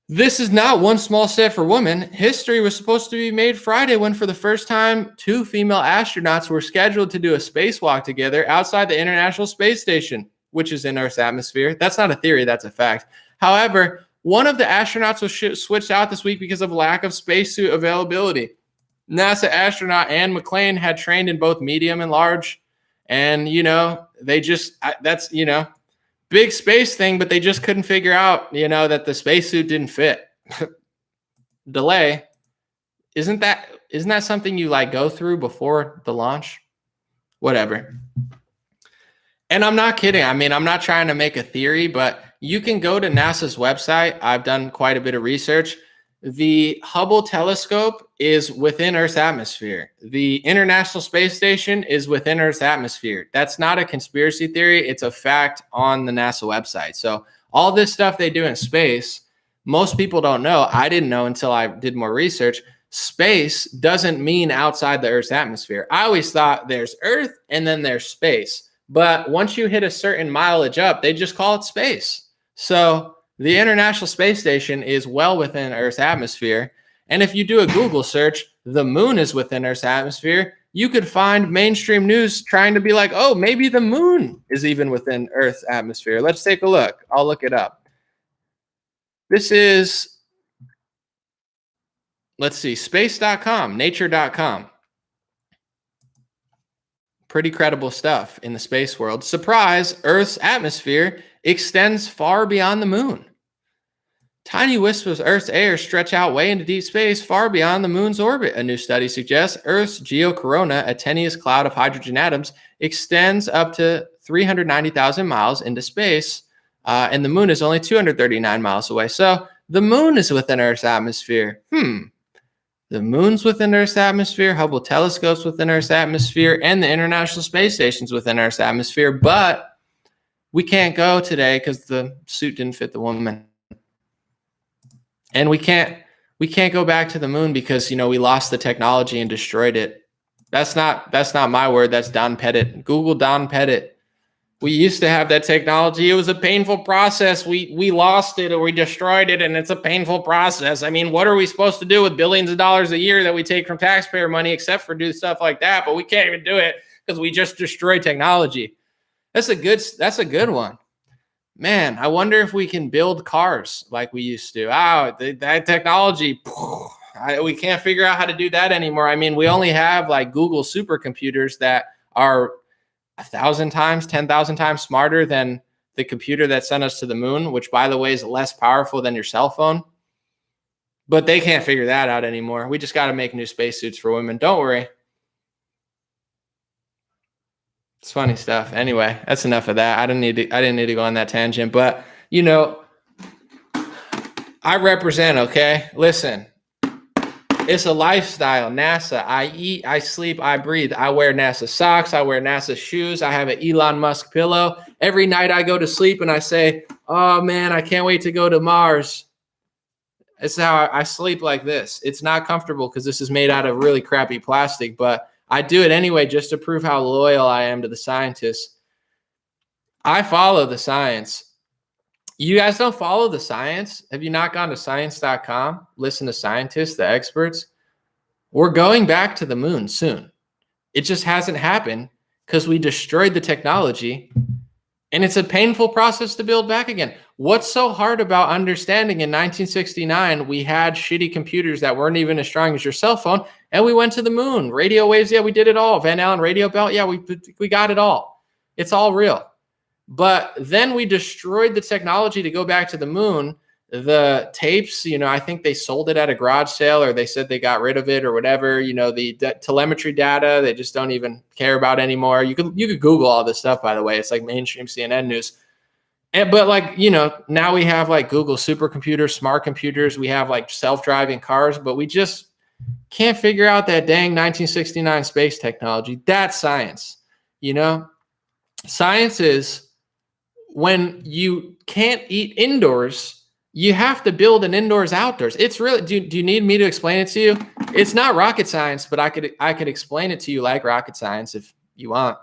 this is not one small step for women. History was supposed to be made Friday when, for the first time, 2 female astronauts were scheduled to do a spacewalk together outside the International Space Station, which is in Earth's atmosphere. That's not a theory. That's a fact. However, one of the astronauts was switched out this week because of lack of spacesuit availability. NASA astronaut Anne McClain had trained in both medium and large. And, that's, big space thing, but they just couldn't figure out, that the spacesuit didn't fit. Delay. Isn't that something you go through before the launch? Whatever. And I'm not kidding. I mean, I'm not trying to make a theory, but you can go to NASA's website. I've done quite a bit of research. The Hubble telescope is within Earth's atmosphere. The International Space Station is within Earth's atmosphere. That's not a conspiracy theory. It's a fact on the NASA website. So all this stuff they do in space, most people don't know. I didn't know until I did more research. Space doesn't mean outside the Earth's atmosphere. I always thought there's Earth and then there's space. But once you hit a certain mileage up, they just call it space. So the International Space Station is well within Earth's atmosphere. And if you do a Google search, the moon is within Earth's atmosphere, you could find mainstream news trying to be like, oh, maybe the moon is even within Earth's atmosphere. Let's take a look. I'll look it up. This is, let's see, space.com, nature.com. Pretty credible stuff in the space world. Surprise, Earth's atmosphere extends far beyond the moon. Tiny wisps of Earth's air stretch out way into deep space, far beyond the moon's orbit. A new study suggests Earth's geocorona, a tenuous cloud of hydrogen atoms, extends up to 390,000 miles into space, and the moon is only 239 miles away. So the moon is within Earth's atmosphere. The moon's within Earth's atmosphere, Hubble telescope's within Earth's atmosphere, and the International Space Station's within Earth's atmosphere. But we can't go today because the suit didn't fit the woman. And we can't go back to the moon because, we lost the technology and destroyed it. That's not my word. That's Don Pettit. Google Don Pettit. We used to have that technology. It was a painful process. We lost it or we destroyed it, and it's a painful process. I mean, what are we supposed to do with billions of dollars a year that we take from taxpayer money except for do stuff like that? But we can't even do it because we just destroyed technology. That's a good one. man, I wonder if we can build cars like we used to. That technology, we can't figure out how to do that anymore. I mean, we only have like Google supercomputers that are 1,000 times, 10,000 times smarter than the computer that sent us to the moon, which, by the way, is less powerful than your cell phone. But they can't figure that out anymore. We just got to make new spacesuits for women. Don't worry. It's funny stuff. Anyway, that's enough of that. I didn't need to go on that tangent. But, you know, I represent, okay? Listen, it's a lifestyle. NASA. I eat, I sleep, I breathe. I wear NASA socks. I wear NASA shoes. I have an Elon Musk pillow. Every night I go to sleep and I say, oh, man, I can't wait to go to Mars. It's how I sleep like this. It's not comfortable because this is made out of really crappy plastic, but I do it anyway just to prove how loyal I am to the scientists. I follow the science. You guys don't follow the science? Have you not gone to science.com? Listen to scientists, the experts. We're going back to the moon soon. It just hasn't happened because we destroyed the technology, and it's a painful process to build back again. What's so hard about understanding in 1969, we had shitty computers that weren't even as strong as your cell phone, and we went to the moon. Radio waves, yeah, we did it all. Van Allen radio belt, yeah, we got it all. It's all real. But then we destroyed the technology to go back to the moon. The tapes, you know, I think they sold it at a garage sale, or they said they got rid of it or whatever. You know, the telemetry data, they just don't even care about anymore. You could Google all this stuff, by the way. It's like mainstream CNN news. But like, you know, now we have like Google supercomputers, smart computers. We have like self-driving cars, but we just can't figure out that dang 1969 space technology. That's science, you know? Science is when you can't eat indoors, you have to build an indoors outdoors. It's really, do you need me to explain it to you? It's not rocket science, but I could explain it to you like rocket science if you want.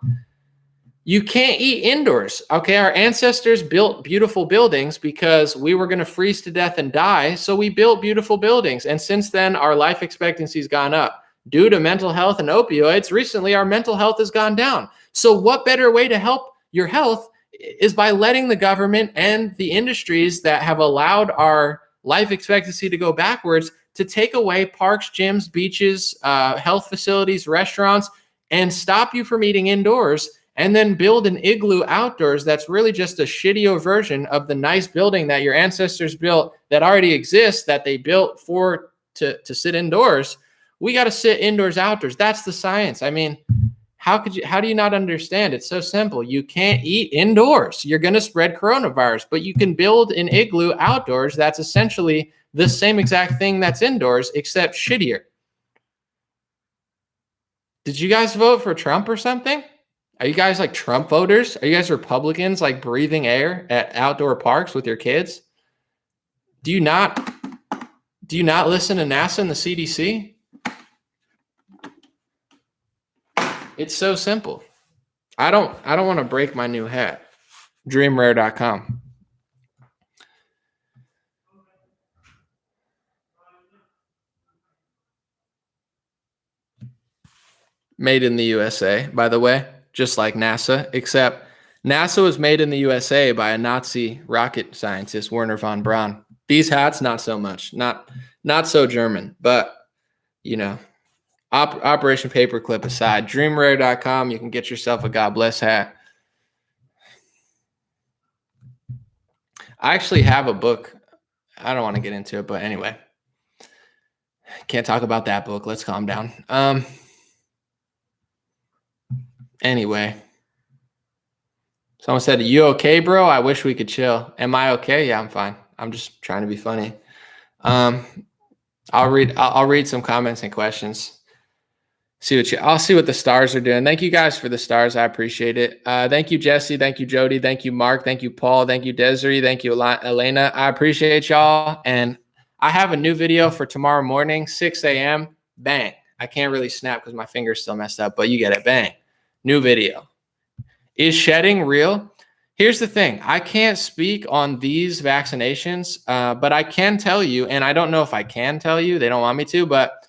You can't eat indoors. Okay. Our ancestors built beautiful buildings because we were going to freeze to death and die. So we built beautiful buildings. And since then, our life expectancy has gone up due to mental health and opioids. Recently, our mental health has gone down. So what better way to help your health is by letting the government and the industries that have allowed our life expectancy to go backwards to take away parks, gyms, beaches, health facilities, restaurants, and stop you from eating indoors, and then build an igloo outdoors that's really just a shittier version of the nice building that your ancestors built that already exists, that they built to sit indoors. We got to sit indoors, outdoors. That's the science. I mean, how do you not understand? It's so simple. You can't eat indoors. You're going to spread coronavirus, but you can build an igloo outdoors. That's essentially the same exact thing that's indoors, except shittier. Did you guys vote for Trump or something? Are you guys like Trump voters? Are you guys Republicans like breathing air at outdoor parks with your kids? Do you not listen to NASA and the CDC? It's so simple. I don't want to break my new hat. Dreamrare.com. Made in the USA, by the way, just like NASA, except NASA was made in the USA by a Nazi rocket scientist, Werner von Braun. These hats, not so much. Not so German, but, you know, Operation Paperclip aside, dreamrare.com, you can get yourself a God Bless hat. I actually have a book. I don't want to get into it, but anyway. Can't talk about that book. Let's calm down. Anyway. Someone said, "You okay, bro? I wish we could chill." Am I okay? Yeah, I'm fine. I'm just trying to be funny. I'll read some comments and questions. I'll see what the stars are doing. Thank you guys for the stars. I appreciate it. Thank you, Jesse. Thank you, Jody. Thank you, Mark. Thank you, Paul. Thank you, Desiree. Thank you, Elena. I appreciate y'all. And I have a new video for tomorrow morning, 6 a.m. Bang. I can't really snap because my finger's still messed up, but you get it. Bang. New video. Is shedding real? Here's the thing. I can't speak on these vaccinations, but I can tell you, and I don't know if I can tell you. They don't want me to, but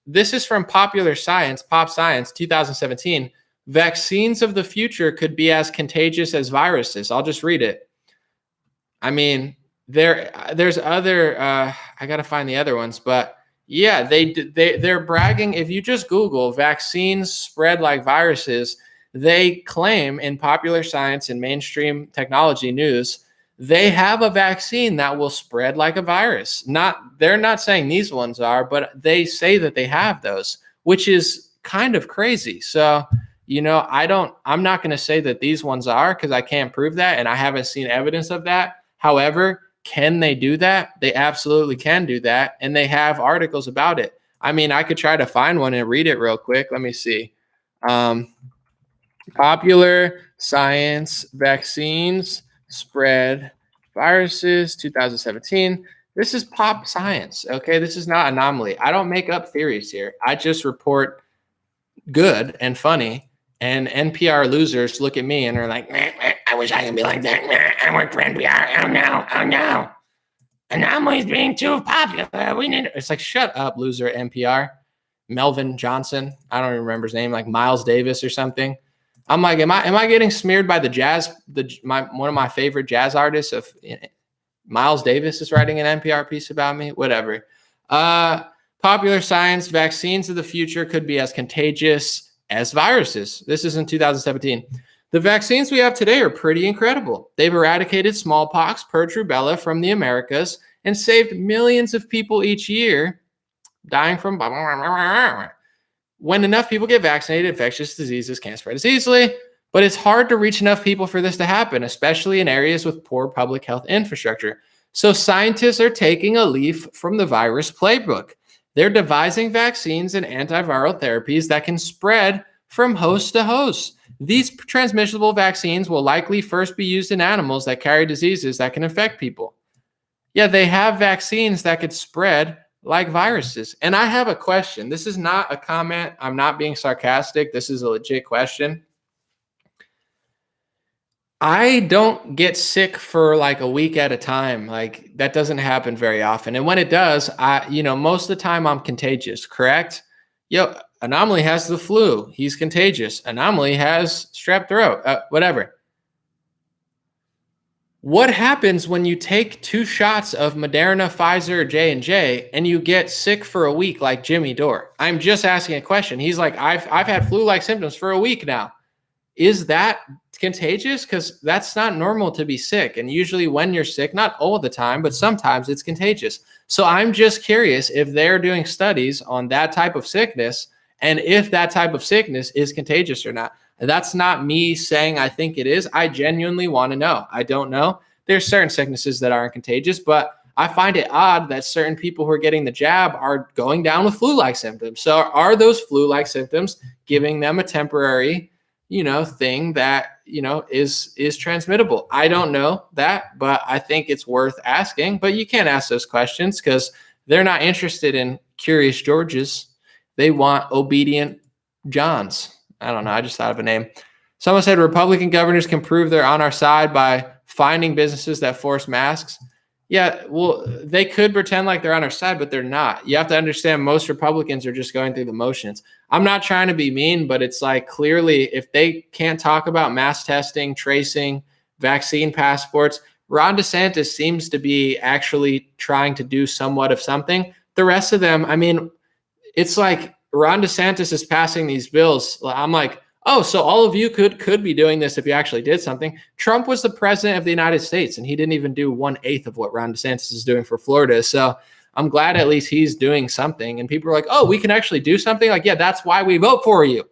this is from Popular Science, Pop Science, 2017. Vaccines of the future could be as contagious as viruses. I'll just read it. I mean, there's other, I got to find the other ones, but yeah, they're bragging. If you just Google vaccines spread like viruses, they claim in Popular Science and mainstream technology news, they have a vaccine that will spread like a virus. They're not saying these ones are, but they say that they have those, which is kind of crazy. So, I'm not going to say that these ones are, because I can't prove that. And I haven't seen evidence of that. However, can they do that? They absolutely can do that. And they have articles about it. I mean, I could try to find one and read it real quick. Let me see. Popular Science Vaccines Spread Viruses 2017. This is Pop Science. Okay. This is not Anomaly. I don't make up theories here. I just report good and funny. And NPR losers look at me and are like, I wish I could be like that. I work for NPR. Oh no. Anomaly's being too popular. It's like, shut up, loser at NPR. Melvin Johnson. I don't even remember his name, like Miles Davis or something. I'm like, am I getting smeared by the jazz? One of my favorite jazz artists Miles Davis is writing an NPR piece about me. Whatever. Popular Science, vaccines of the future could be as contagious as viruses. This is in 2017. The vaccines we have today are pretty incredible. They've eradicated smallpox, purge rubella from the Americas and saved millions of people each year dying from blah, blah, blah, blah, blah. When enough people get vaccinated, infectious diseases can't spread as easily, but it's hard to reach enough people for this to happen, especially in areas with poor public health infrastructure. So scientists are taking a leaf from the virus playbook. They're devising vaccines and antiviral therapies that can spread from host to host. These transmissible vaccines will likely first be used in animals that carry diseases that can infect people. Yeah, they have vaccines that could spread like viruses. And I have a question. This is not a comment. I'm not being sarcastic. This is a legit question. I don't get sick for like a week at a time. Like that doesn't happen very often. And when it does, most of the time I'm contagious, correct? Anomaly has the flu. He's contagious. Anomaly has strep throat, whatever. What happens when you take 2 shots of Moderna, Pfizer, or J&J and you get sick for a week like Jimmy Dore? I'm just asking a question. He's like, I've had flu-like symptoms for a week now. Is that contagious? Because that's not normal to be sick. And usually when you're sick, not all the time, but sometimes it's contagious. So I'm just curious if they're doing studies on that type of sickness and if that type of sickness is contagious or not. That's not me saying I think it is. I genuinely want to know. I don't know. There's certain sicknesses that aren't contagious, but I find it odd that certain people who are getting the jab are going down with flu-like symptoms. So are those flu-like symptoms giving them a temporary thing that, is transmittable? I don't know that, but I think it's worth asking. But you can't ask those questions because they're not interested in curious Georges. They want obedient Johns. I don't know. I just thought of a name. Someone said Republican governors can prove they're on our side by finding businesses that force masks. Yeah, well, they could pretend like they're on our side, but they're not. You have to understand most Republicans are just going through the motions. I'm not trying to be mean, but it's like clearly if they can't talk about mass testing, tracing, vaccine passports, Ron DeSantis seems to be actually trying to do somewhat of something. The rest of them, I mean, it's like Ron DeSantis is passing these bills. I'm like, oh, so all of you could be doing this if you actually did something. Trump was the president of the United States, and he didn't even do 1/8 of what Ron DeSantis is doing for Florida. So I'm glad at least he's doing something. And people are like, oh, we can actually do something? Like, yeah, that's why we vote for you.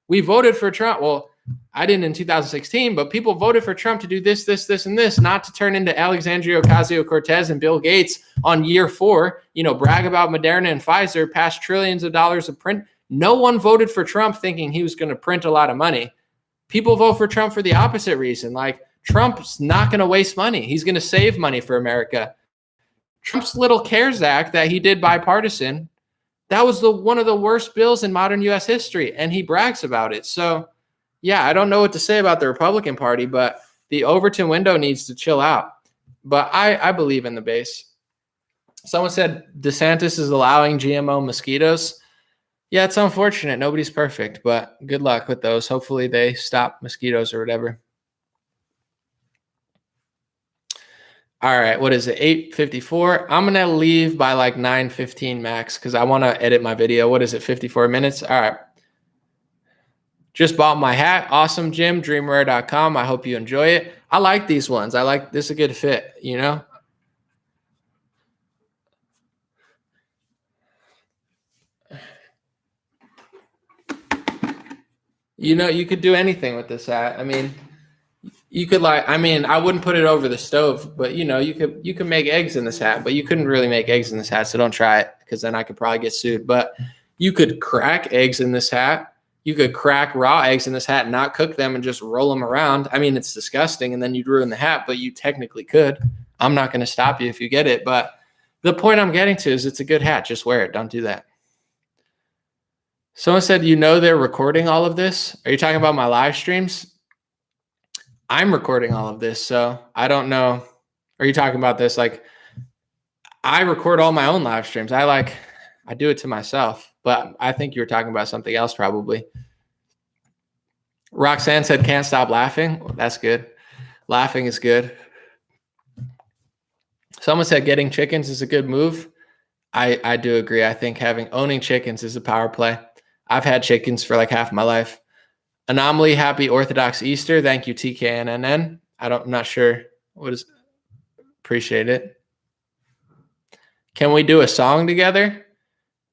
We voted for Trump. Well, I didn't in 2016, but people voted for Trump to do this, this, this, and this, not to turn into Alexandria Ocasio-Cortez and Bill Gates on year 4, brag about Moderna and Pfizer, pass trillions of dollars of print. No one voted for Trump thinking he was going to print a lot of money. People vote for Trump for the opposite reason. Like, Trump's not going to waste money. He's going to save money for America. Trump's little CARES Act that he did bipartisan, that was one of the worst bills in modern U.S. history, and he brags about it. So, yeah, I don't know what to say about the Republican Party, but the Overton window needs to chill out. But I believe in the base. Someone said DeSantis is allowing GMO mosquitoes. Yeah, it's unfortunate. Nobody's perfect, but good luck with those. Hopefully they stop mosquitoes or whatever. All right, what is it? 8:54. I'm gonna leave by like 9:15 max because I want to edit my video. What is it? 54 minutes. All right. Just bought my hat. Awesome, Jim. Dreamwear.com. I hope you enjoy it. I like these ones. I like this is a good fit, you know? You know, you could do anything with this hat. I mean, you could I wouldn't put it over the stove, but you know, you could make eggs in this hat, but you couldn't really make eggs in this hat, so don't try it because then I could probably get sued. But you could crack eggs in this hat. You could crack raw eggs in this hat, not cook them, and just roll them around. I mean, it's disgusting, and then you'd ruin the hat, but you technically could. I'm not going to stop you if you get it, but the point I'm getting to is it's a good hat. Just wear it. Don't do that. Someone said, you know, they're recording all of this. Are you talking about my live streams? I'm recording all of this, so I don't know. Are you talking about this? Like, I record all my own live streams. I do it to myself, but I think you were talking about something else probably. Roxanne said, can't stop laughing. Well, that's good. Laughing is good. Someone said getting chickens is a good move. I do agree. I think owning chickens is a power play. I've had chickens for like half my life. Anomaly, happy Orthodox Easter. Thank you, TKNNN. I'm not sure what is. Appreciate it. Can we do a song together?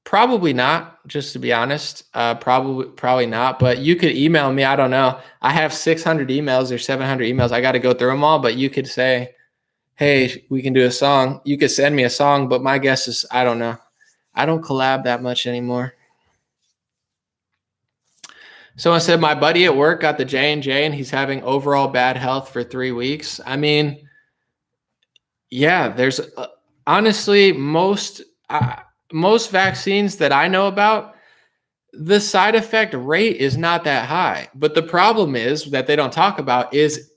Probably not, just to be honest. Probably not. But you could email me. I don't know. I have 600 emails or 700 emails. I got to go through them all. But you could say, hey, we can do a song. You could send me a song. But my guess is, I don't know. I don't collab that much anymore. Someone said, my buddy at work got the J&J and he's having overall bad health for 3 weeks. I mean, yeah, there's honestly most vaccines that I know about, the side effect rate is not that high. But the problem is that they don't talk about is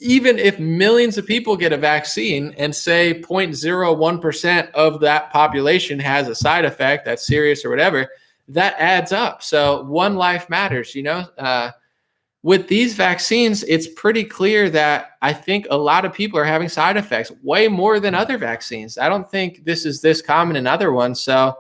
even if millions of people get a vaccine and say 0.01% of that population has a side effect that's serious or whatever, that adds up. So one life matters, you know. With these vaccines, it's pretty clear that I think a lot of people are having side effects way more than other vaccines. I don't think this is this common in other ones. So,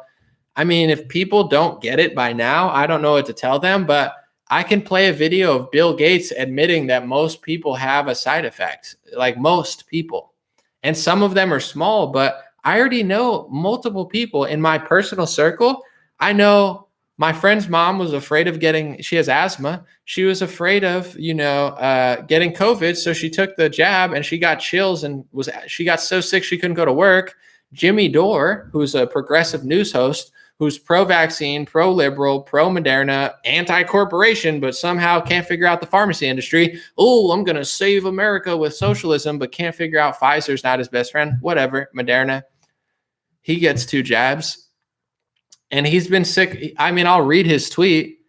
I mean, if people don't get it by now, I don't know what to tell them, but I can play a video of Bill Gates admitting that most people have a side effect, like most people. And some of them are small, but I already know multiple people in my personal circle. I know my friend's mom was afraid of she has asthma. She was afraid of, getting COVID. So she took the jab and she got chills and she got so sick she couldn't go to work. Jimmy Dore, who's a progressive news host, who's pro-vaccine, pro-liberal, pro-Moderna, anti-corporation, but somehow can't figure out the pharmacy industry. Oh, I'm going to save America with socialism, but can't figure out Pfizer's not his best friend. Whatever, Moderna. He gets 2 jabs. And he's been sick. I mean, I'll read his tweet.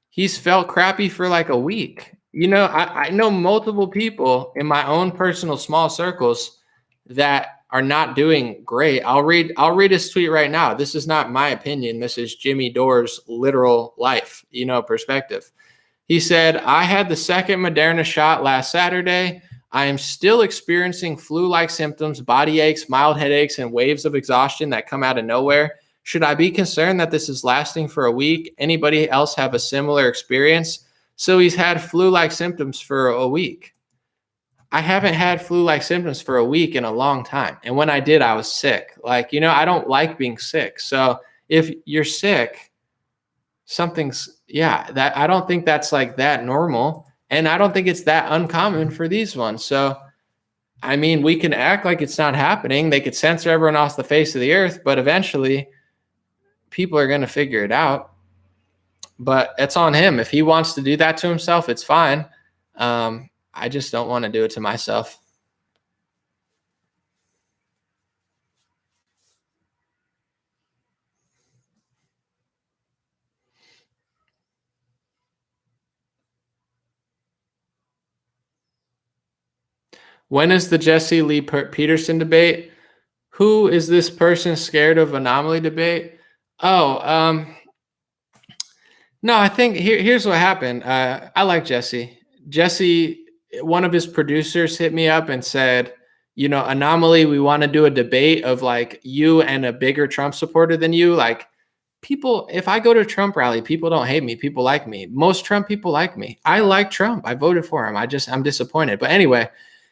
He's felt crappy for like a week. You know, I know multiple people in my own personal small circles that are not doing great. I'll read his tweet right now. This is not my opinion. This is Jimmy Dore's literal life, perspective. He said, I had the second Moderna shot last Saturday. I am still experiencing flu-like symptoms, body aches, mild headaches, and waves of exhaustion that come out of nowhere. Should I be concerned that this is lasting for a week? Anybody else have a similar experience? So he's had flu-like symptoms for a week. I haven't had flu-like symptoms for a week in a long time. And when I did, I was sick. I don't like being sick. So if you're sick, I don't think that's like that normal. And I don't think it's that uncommon for these ones. So, I mean, we can act like it's not happening. They could censor everyone off the face of the earth, but eventually people are going to figure it out. But it's on him. If he wants to do that to himself, it's fine. I just don't want to do it to myself. When is the Jesse Lee Peterson debate? Who is this person scared of anomaly debate? Oh, No, I think here's what happened. I like Jesse. Jesse, one of his producers hit me up and said, Anomaly, we want to do a debate of like you and a bigger Trump supporter than you. Like people, if I go to a Trump rally, people don't hate me. People like me. Most Trump people like me. I like Trump. I voted for him. I'm disappointed. But anyway,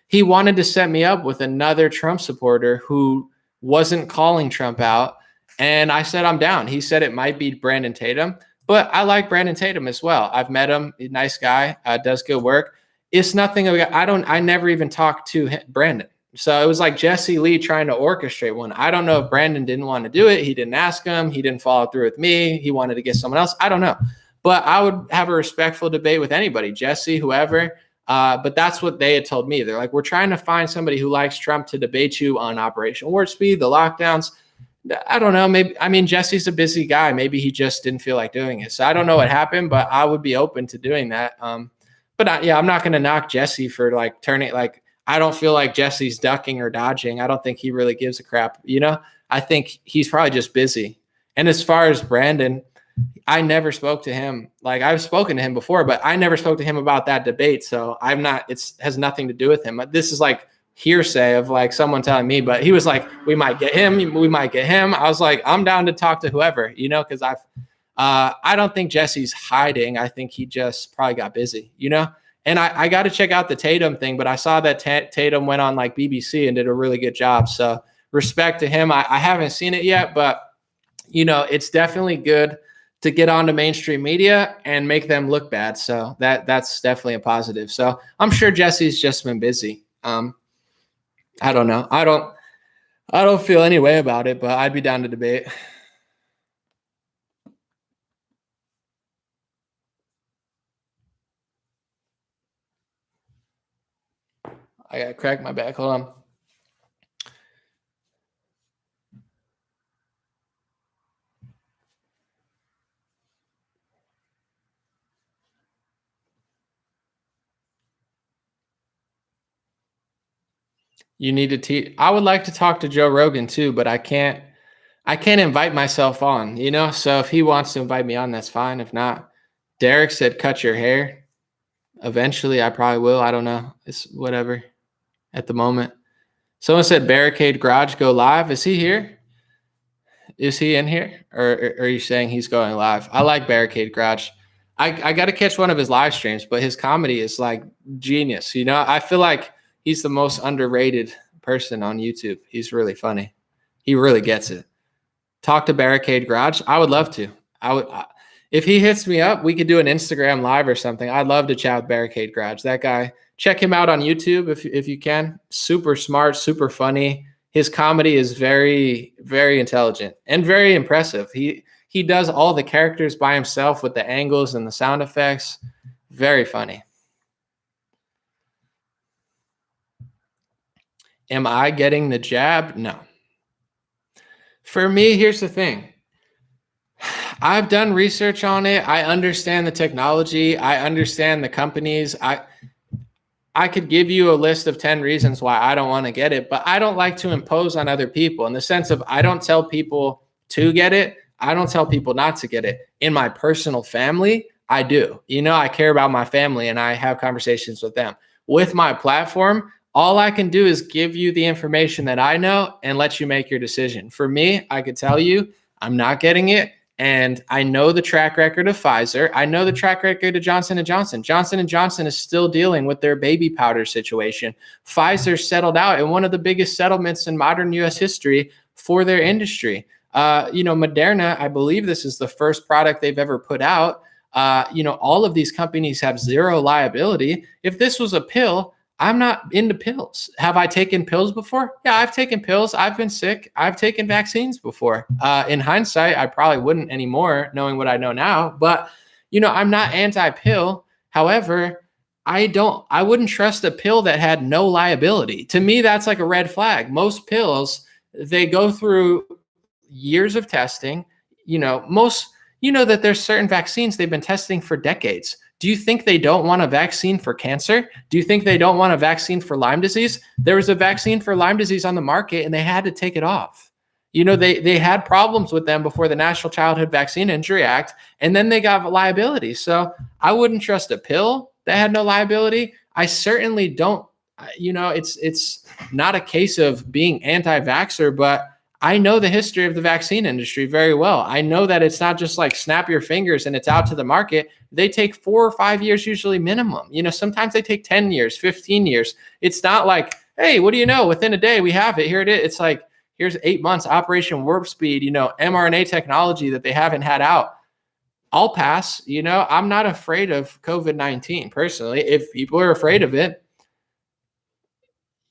he wanted to set me up with another Trump supporter who wasn't calling Trump out. And I said, I'm down. He said it might be Brandon Tatum. But I like Brandon Tatum as well. I've met him. He's a nice guy. Does good work. It's nothing. I never even talked to Brandon. So it was like Jesse Lee trying to orchestrate one. I don't know if Brandon didn't want to do it. He didn't ask him. He didn't follow through with me. He wanted to get someone else. I don't know. But I would have a respectful debate with anybody, Jesse, whoever. But that's what they had told me. They're like, we're trying to find somebody who likes Trump to debate you on Operation Warp Speed, the lockdowns. I don't know. Maybe, Jesse's a busy guy. Maybe he just didn't feel like doing it. So I don't know what happened, but I would be open to doing that. I'm not going to knock Jesse for like turning, like, I don't feel like Jesse's ducking or dodging. I don't think he really gives a crap. I think he's probably just busy. And as far as Brandon, I never spoke to him. Like I've spoken to him before, but I never spoke to him about that debate. So it has nothing to do with him. This is like hearsay of like someone telling me, but he was like, we might get him. I was like, I'm down to talk to whoever, because I don't think Jesse's hiding. I think he just probably got busy, and I got to check out the Tatum thing, but I saw that Tatum went on like BBC and did a really good job. So respect to him. I haven't seen it yet, but it's definitely good to get onto mainstream media and make them look bad. So that's definitely a positive. So I'm sure Jesse's just been busy. I don't know. I don't feel any way about it, but I'd be down to debate. I got to crack my back. Hold on. You need to teach. I would like to talk to Joe Rogan too, but I can't invite myself on, So if he wants to invite me on, that's fine. If not, Derek said, cut your hair. Eventually I probably will. I don't know. It's whatever at the moment. Someone said Barricade Garage go live. Is he here? Is he in here? Or are you saying he's going live? I like Barricade Garage. I got to catch one of his live streams, but his comedy is like genius. I feel like he's the most underrated person on YouTube. He's really funny. He really gets it. Talk to Barricade Garage. I would love to. If he hits me up, we could do an Instagram live or something. I'd love to chat with Barricade Garage. That guy, check him out on YouTube if you can. Super smart, super funny. His comedy is very, very intelligent and very impressive. He does all the characters by himself with the angles and the sound effects. Very funny. Am I getting the jab? No. For me, here's the thing. I've done research on it. I understand the technology. I understand the companies. I could give you a list of 10 reasons why I don't want to get it, but I don't like to impose on other people in the sense of I don't tell people to get it. I don't tell people not to get it. In my personal family, I do. I care about my family and I have conversations with them. With my platform, all I can do is give you the information that I know and let you make your decision. For me, I could tell you I'm not getting it. And I know the track record of Pfizer. I know the track record of Johnson & Johnson. Johnson & Johnson is still dealing with their baby powder situation. Pfizer settled out in one of the biggest settlements in modern U.S. history for their industry. Moderna, I believe this is the first product they've ever put out. All of these companies have zero liability. If this was a pill, I'm not into pills. Have I taken pills before? Yeah, I've taken pills. I've been sick. I've taken vaccines before. In hindsight, I probably wouldn't anymore, knowing what I know now. But, I'm not anti-pill. However, I wouldn't trust a pill that had no liability. To me, that's like a red flag. Most pills, they go through years of testing. That there's certain vaccines they've been testing for decades. Do you think they don't want a vaccine for cancer? Do you think they don't want a vaccine for Lyme disease? There was a vaccine for Lyme disease on the market and they had to take it off. They had problems with them before the National Childhood Vaccine Injury Act, and then they got liability. So I wouldn't trust a pill that had no liability. I certainly don't, it's not a case of being anti-vaxxer, but I know the history of the vaccine industry very well. I know that it's not just like snap your fingers and it's out to the market. They take 4 or 5 years, usually minimum. Sometimes they take 10 years, 15 years. It's not like, hey, what do you know? Within a day, we have it. Here it is. It's like, here's 8 months, Operation Warp Speed, mRNA technology that they haven't had out. I'll pass. I'm not afraid of COVID-19 personally. If people are afraid of it,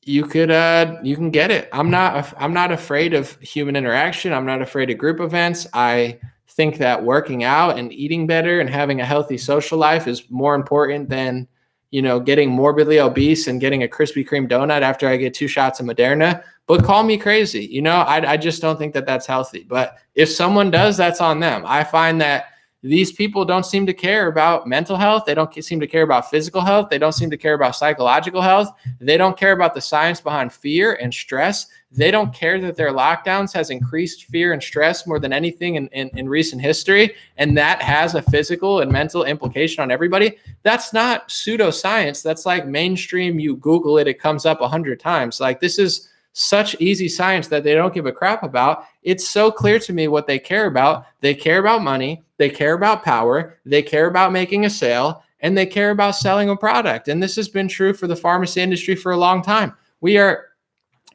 you can get it. I'm not afraid of human interaction. I'm not afraid of group events. I think that working out and eating better and having a healthy social life is more important than, getting morbidly obese and getting a Krispy Kreme donut after I get 2 shots of Moderna. But call me crazy. I just don't think that that's healthy. But if someone does, that's on them. I find that these people don't seem to care about mental health. They don't seem to care about physical health. They don't seem to care about psychological health. They don't care about the science behind fear and stress. They don't care that their lockdowns has increased fear and stress more than anything in recent history. And that has a physical and mental implication on everybody. That's not pseudoscience. That's like mainstream. You Google it, it comes up 100 times. Like, this is such easy science that they don't give a crap about. It's so clear to me what they care about. They care about money. They care about power. They care about making a sale, and they care about selling a product. And this has been true for the pharmacy industry for a long time. We are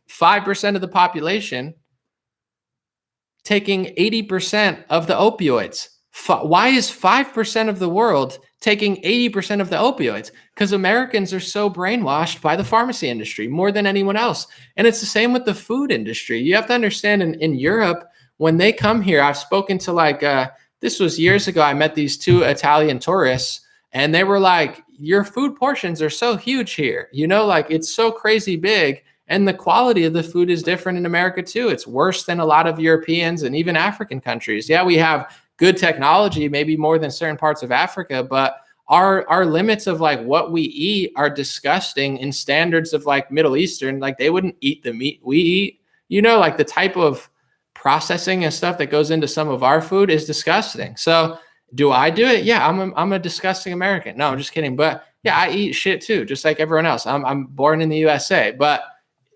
5% of the population taking 80% of the opioids. Why is 5% of the world taking 80% of the opioids? Because Americans are so brainwashed by the pharmacy industry more than anyone else. And it's the same with the food industry. You have to understand, in Europe, when they come here, I've spoken to this was years ago, I met these 2 Italian tourists, and they were like, your food portions are so huge here. It's so crazy big. And the quality of the food is different in America too. It's worse than a lot of Europeans and even African countries. Yeah, we have good technology, maybe more than certain parts of Africa, but our limits of what we eat are disgusting in standards of Middle Eastern. They wouldn't eat the meat we eat. The type of processing and stuff that goes into some of our food is disgusting. So do I do it? Yeah, I'm a disgusting American. No, I'm just kidding. But yeah, I eat shit too, just like everyone else. I'm born in the USA, but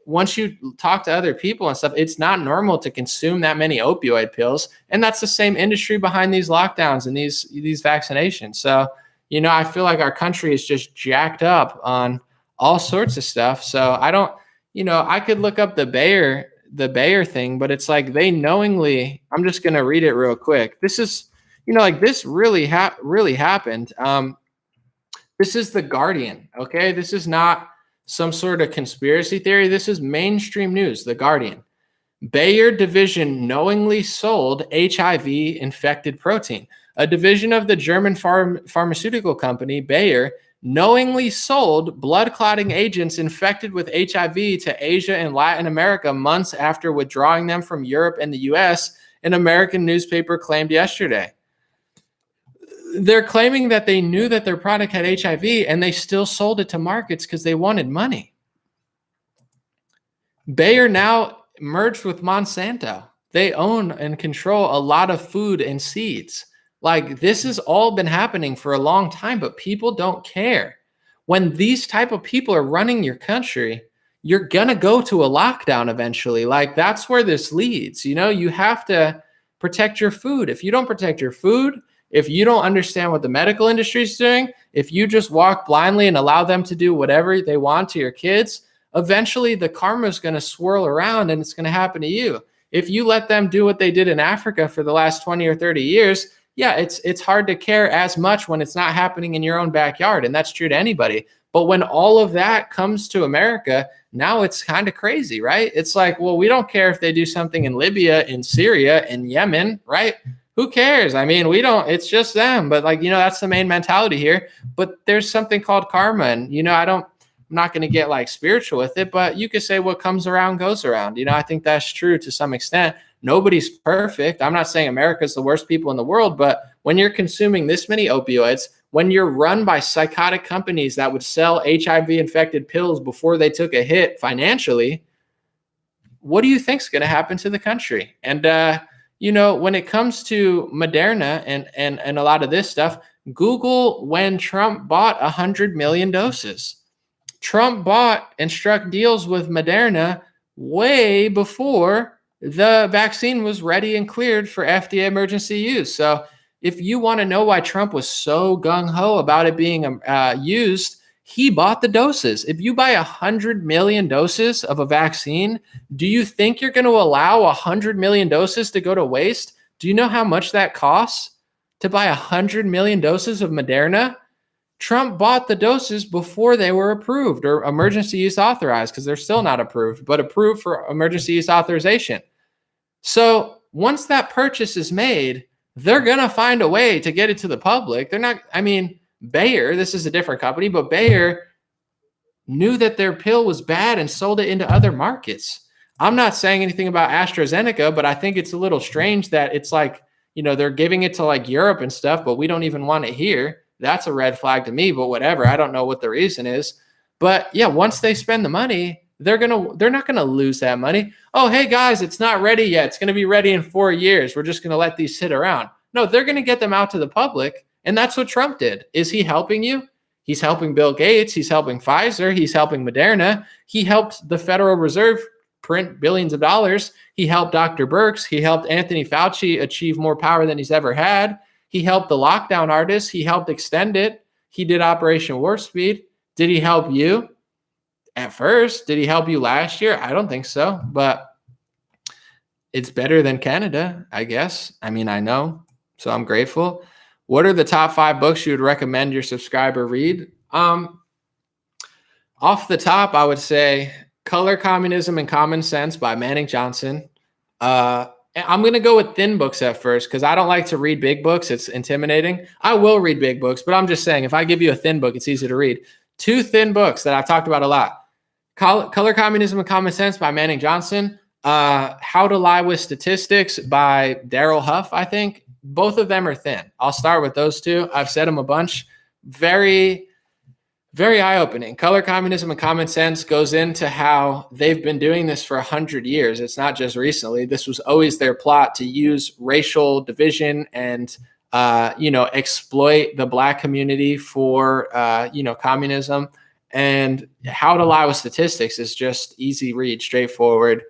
once you talk to other people and stuff, it's not normal to consume that many opioid pills. And that's the same industry behind these lockdowns and these vaccinations. So, I feel like our country is just jacked up on all sorts of stuff. So I don't, I could look up the Bayer thing, but it's like they knowingly, I'm just going to read it real quick. This is, this really happened. This is the Guardian. Okay. This is not some sort of conspiracy theory. This is mainstream news, The Guardian. Bayer division knowingly sold HIV-infected protein. A division of the German pharmaceutical company, Bayer, knowingly sold blood clotting agents infected with HIV to Asia and Latin America months after withdrawing them from Europe and the US, an American newspaper claimed yesterday. They're claiming that they knew that their product had HIV and they still sold it to markets because they wanted money. Bayer now merged with Monsanto. They own and control a lot of food and seeds. This has all been happening for a long time, but people don't care. When these type of people are running your country, you're going to go to a lockdown eventually. That's where this leads. You have to protect your food. If you don't protect your food, if you don't understand what the medical industry is doing, if you just walk blindly and allow them to do whatever they want to your kids, eventually the karma is going to swirl around and it's going to happen to you. If you let them do what they did in Africa for the last 20 or 30 years, yeah, it's hard to care as much when it's not happening in your own backyard. And that's true to anybody. But when all of that comes to America, now it's kind of crazy, right? It's like, well, we don't care if they do something in Libya, in Syria, in Yemen, right? Who cares? I mean, it's just them. But that's the main mentality here. But there's something called karma. And, I'm not going to get spiritual with it, but you could say what comes around goes around. I think that's true to some extent. Nobody's perfect. I'm not saying America's the worst people in the world, but when you're consuming this many opioids, when you're run by psychotic companies that would sell HIV infected pills before they took a hit financially, what do you think is going to happen to the country? And, when it comes to Moderna and a lot of this stuff, Google when Trump bought 100 million doses. Trump bought and struck deals with Moderna way before the vaccine was ready and cleared for FDA emergency use. So if you want to know why Trump was so gung-ho about it being used, he bought the doses. If you buy 100 million doses of a vaccine, do you think you're going to allow 100 million doses to go to waste? Do you know how much that costs to buy 100 million doses of Moderna? Trump bought the doses before they were approved or emergency use authorized, because they're still not approved, but approved for emergency use authorization. So once that purchase is made, they're going to find a way to get it to the public. They're not, Bayer, this is a different company, but Bayer knew that their pill was bad and sold it into other markets. I'm not saying anything about AstraZeneca, but I think it's a little strange that it's like, they're giving it to like Europe and stuff, but we don't even want it here. That's a red flag to me, but whatever. I don't know what the reason is. But yeah, once they spend the money, they're not gonna lose that money. Oh, hey guys, it's not ready yet. It's gonna be ready in 4 years. We're just gonna let these sit around. No, they're gonna get them out to the public. And that's what Trump did. Is he helping you? He's helping Bill Gates. He's helping Pfizer. He's helping Moderna. He helped the Federal Reserve print billions of dollars. He helped Dr. Birx. He helped Anthony Fauci achieve more power than he's ever had. He helped the lockdown artists. He helped extend it. He did Operation Warp Speed. Did he help you at first? Did he help you last year? I don't think so, but it's better than Canada, I guess. I know, so I'm grateful. What are the top 5 books you would recommend your subscriber read? Off the top, I would say Color, Communism, and Common Sense by Manning Johnson. I'm going to go with thin books at first because I don't like to read big books. It's intimidating. I will read big books, but I'm just saying if I give you a thin book, it's easy to read. 2 thin books that I've talked about a lot. Color, Communism, and Common Sense by Manning Johnson. How to Lie with Statistics by Daryl Huff, I think. Both of them are thin. I'll start with those 2. I've said them a bunch. Very, very eye-opening. Color, Communism, and Common Sense goes into how they've been doing this for 100 years. It's not just recently. This was always their plot to use racial division and, exploit the Black community for, communism. And How to Lie with Statistics is just easy read, straightforward.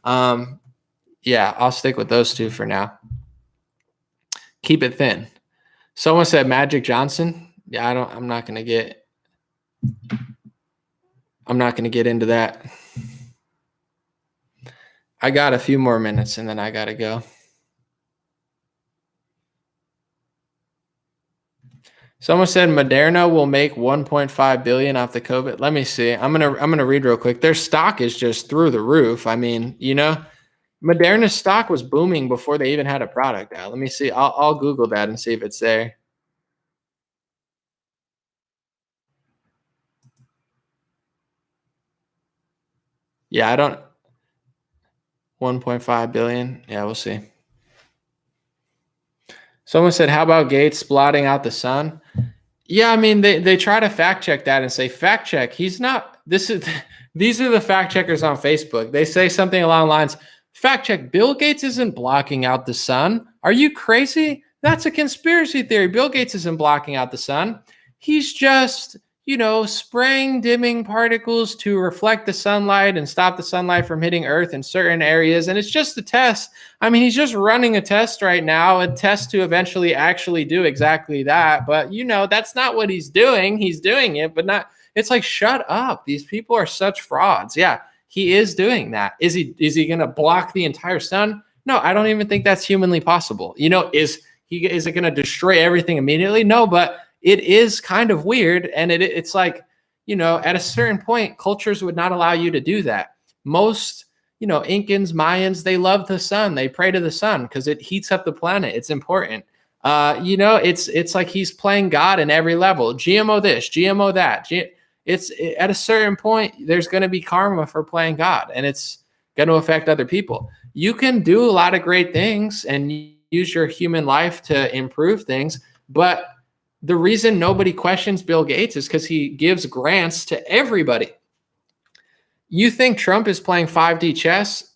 I'll stick with those 2 for now. Keep it thin. Someone said Magic Johnson. Yeah, I'm not going to get into that. I got a few more minutes and then I got to go. Someone said Moderna will make 1.5 billion off the COVID. Let me see. I'm going to read real quick. Their stock is just through the roof. Moderna's stock was booming before they even had a product out. Let me see. I'll Google that and see if it's there. Yeah, 1.5 billion. Yeah, we'll see. Someone said, how about Gates blotting out the sun? Yeah, they try to fact check that and say, fact check. He's not, these are the fact checkers on Facebook. They say something along the lines, fact check, Bill Gates isn't blocking out the sun. Are you crazy? That's a conspiracy theory. Bill Gates isn't blocking out the sun. He's just, spraying dimming particles to reflect the sunlight and stop the sunlight from hitting Earth in certain areas. And it's just a test. He's just running a test right now, a test to eventually actually do exactly that. But, that's not what he's doing. He's doing it, but not, it's like, shut up. These people are such frauds. Yeah. He is doing that. Is he going to block the entire sun? No, I don't even think that's humanly possible. Is it going to destroy everything immediately? No, but it is kind of weird. And it's like, at a certain point, cultures would not allow you to do that. Most, Incans, Mayans, they love the sun. They pray to the sun because it heats up the planet. It's important. It's like he's playing God in every level. GMO this, GMO that. It's at a certain point, there's going to be karma for playing God, and it's going to affect other people. You can do a lot of great things and use your human life to improve things, but the reason nobody questions Bill Gates is because he gives grants to everybody. You think Trump is playing 5D chess?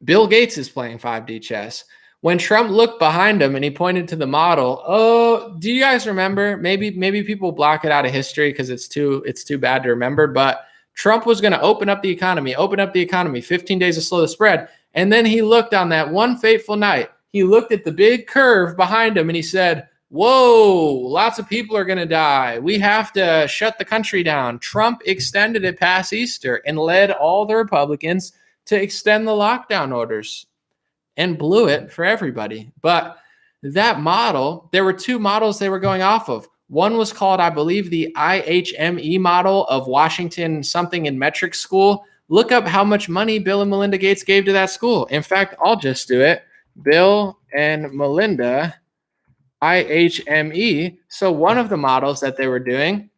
Bill Gates is playing 5D chess. When Trump looked behind him and he pointed to the model, oh, do you guys remember? Maybe people block it out of history because it's too bad to remember. But Trump was going to open up the economy, 15 days to slow the spread. And then he looked on that one fateful night. He looked at the big curve behind him and he said, whoa, lots of people are going to die. We have to shut the country down. Trump extended it past Easter and led all the Republicans to extend the lockdown orders and blew it for everybody. But that model, there were two models they were going off of. One was called, I believe, the IHME model of Washington something in metric school. Look up how much money Bill and Melinda Gates gave to that school. In fact, I'll just do it. Bill and Melinda, IHME. So one of the models that they were doing,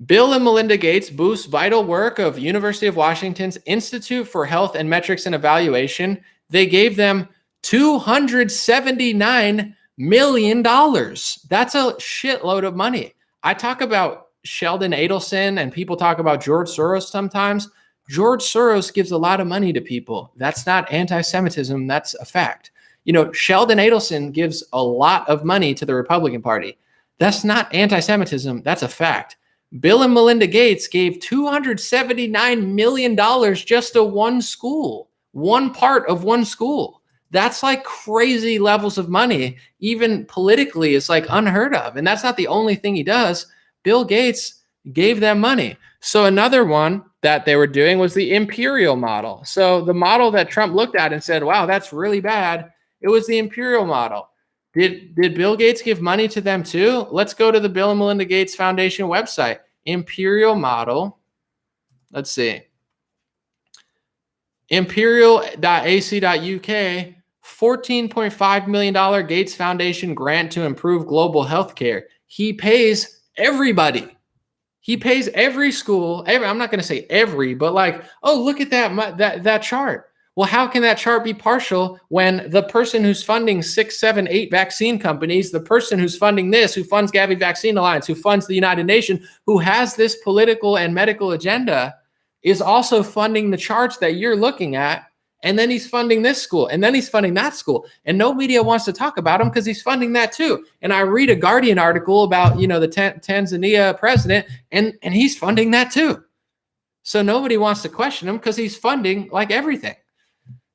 Bill and Melinda Gates boost vital work of University of Washington's Institute for Health and Metrics and Evaluation. They gave them $279 million. That's a shitload of money. I talk about Sheldon Adelson and people talk about George Soros sometimes. George Soros gives a lot of money to people. That's not anti-Semitism. That's a fact. Sheldon Adelson gives a lot of money to the Republican Party. That's not anti-Semitism. That's a fact. Bill and Melinda Gates gave $279 million just to one school, one part of one school. That's like crazy levels of money. Even politically, it's like unheard of. And that's not the only thing he does. Bill Gates gave them money. So another one that they were doing was the imperial model. So the model that Trump looked at and said, wow, that's really bad. It was the imperial model. Did Bill Gates give money to them too? Let's go to the Bill and Melinda Gates Foundation website. Imperial model. Let's see. Imperial.ac.uk, $14.5 million Gates Foundation grant to improve global healthcare. He pays everybody. He pays every school. I'm not going to say every, but like, oh, look at that chart. Well, how can that chart be partial when the person who's funding 6, 7, 8 vaccine companies, the person who's funding this, who funds Gavi Vaccine Alliance, who funds the United Nations, who has this political and medical agenda, is also funding the charts that you're looking at, and then he's funding this school, and then he's funding that school, and no media wants to talk about him because he's funding that too. And I read a Guardian article about the Tanzania president, and he's funding that too. So nobody wants to question him because he's funding like everything.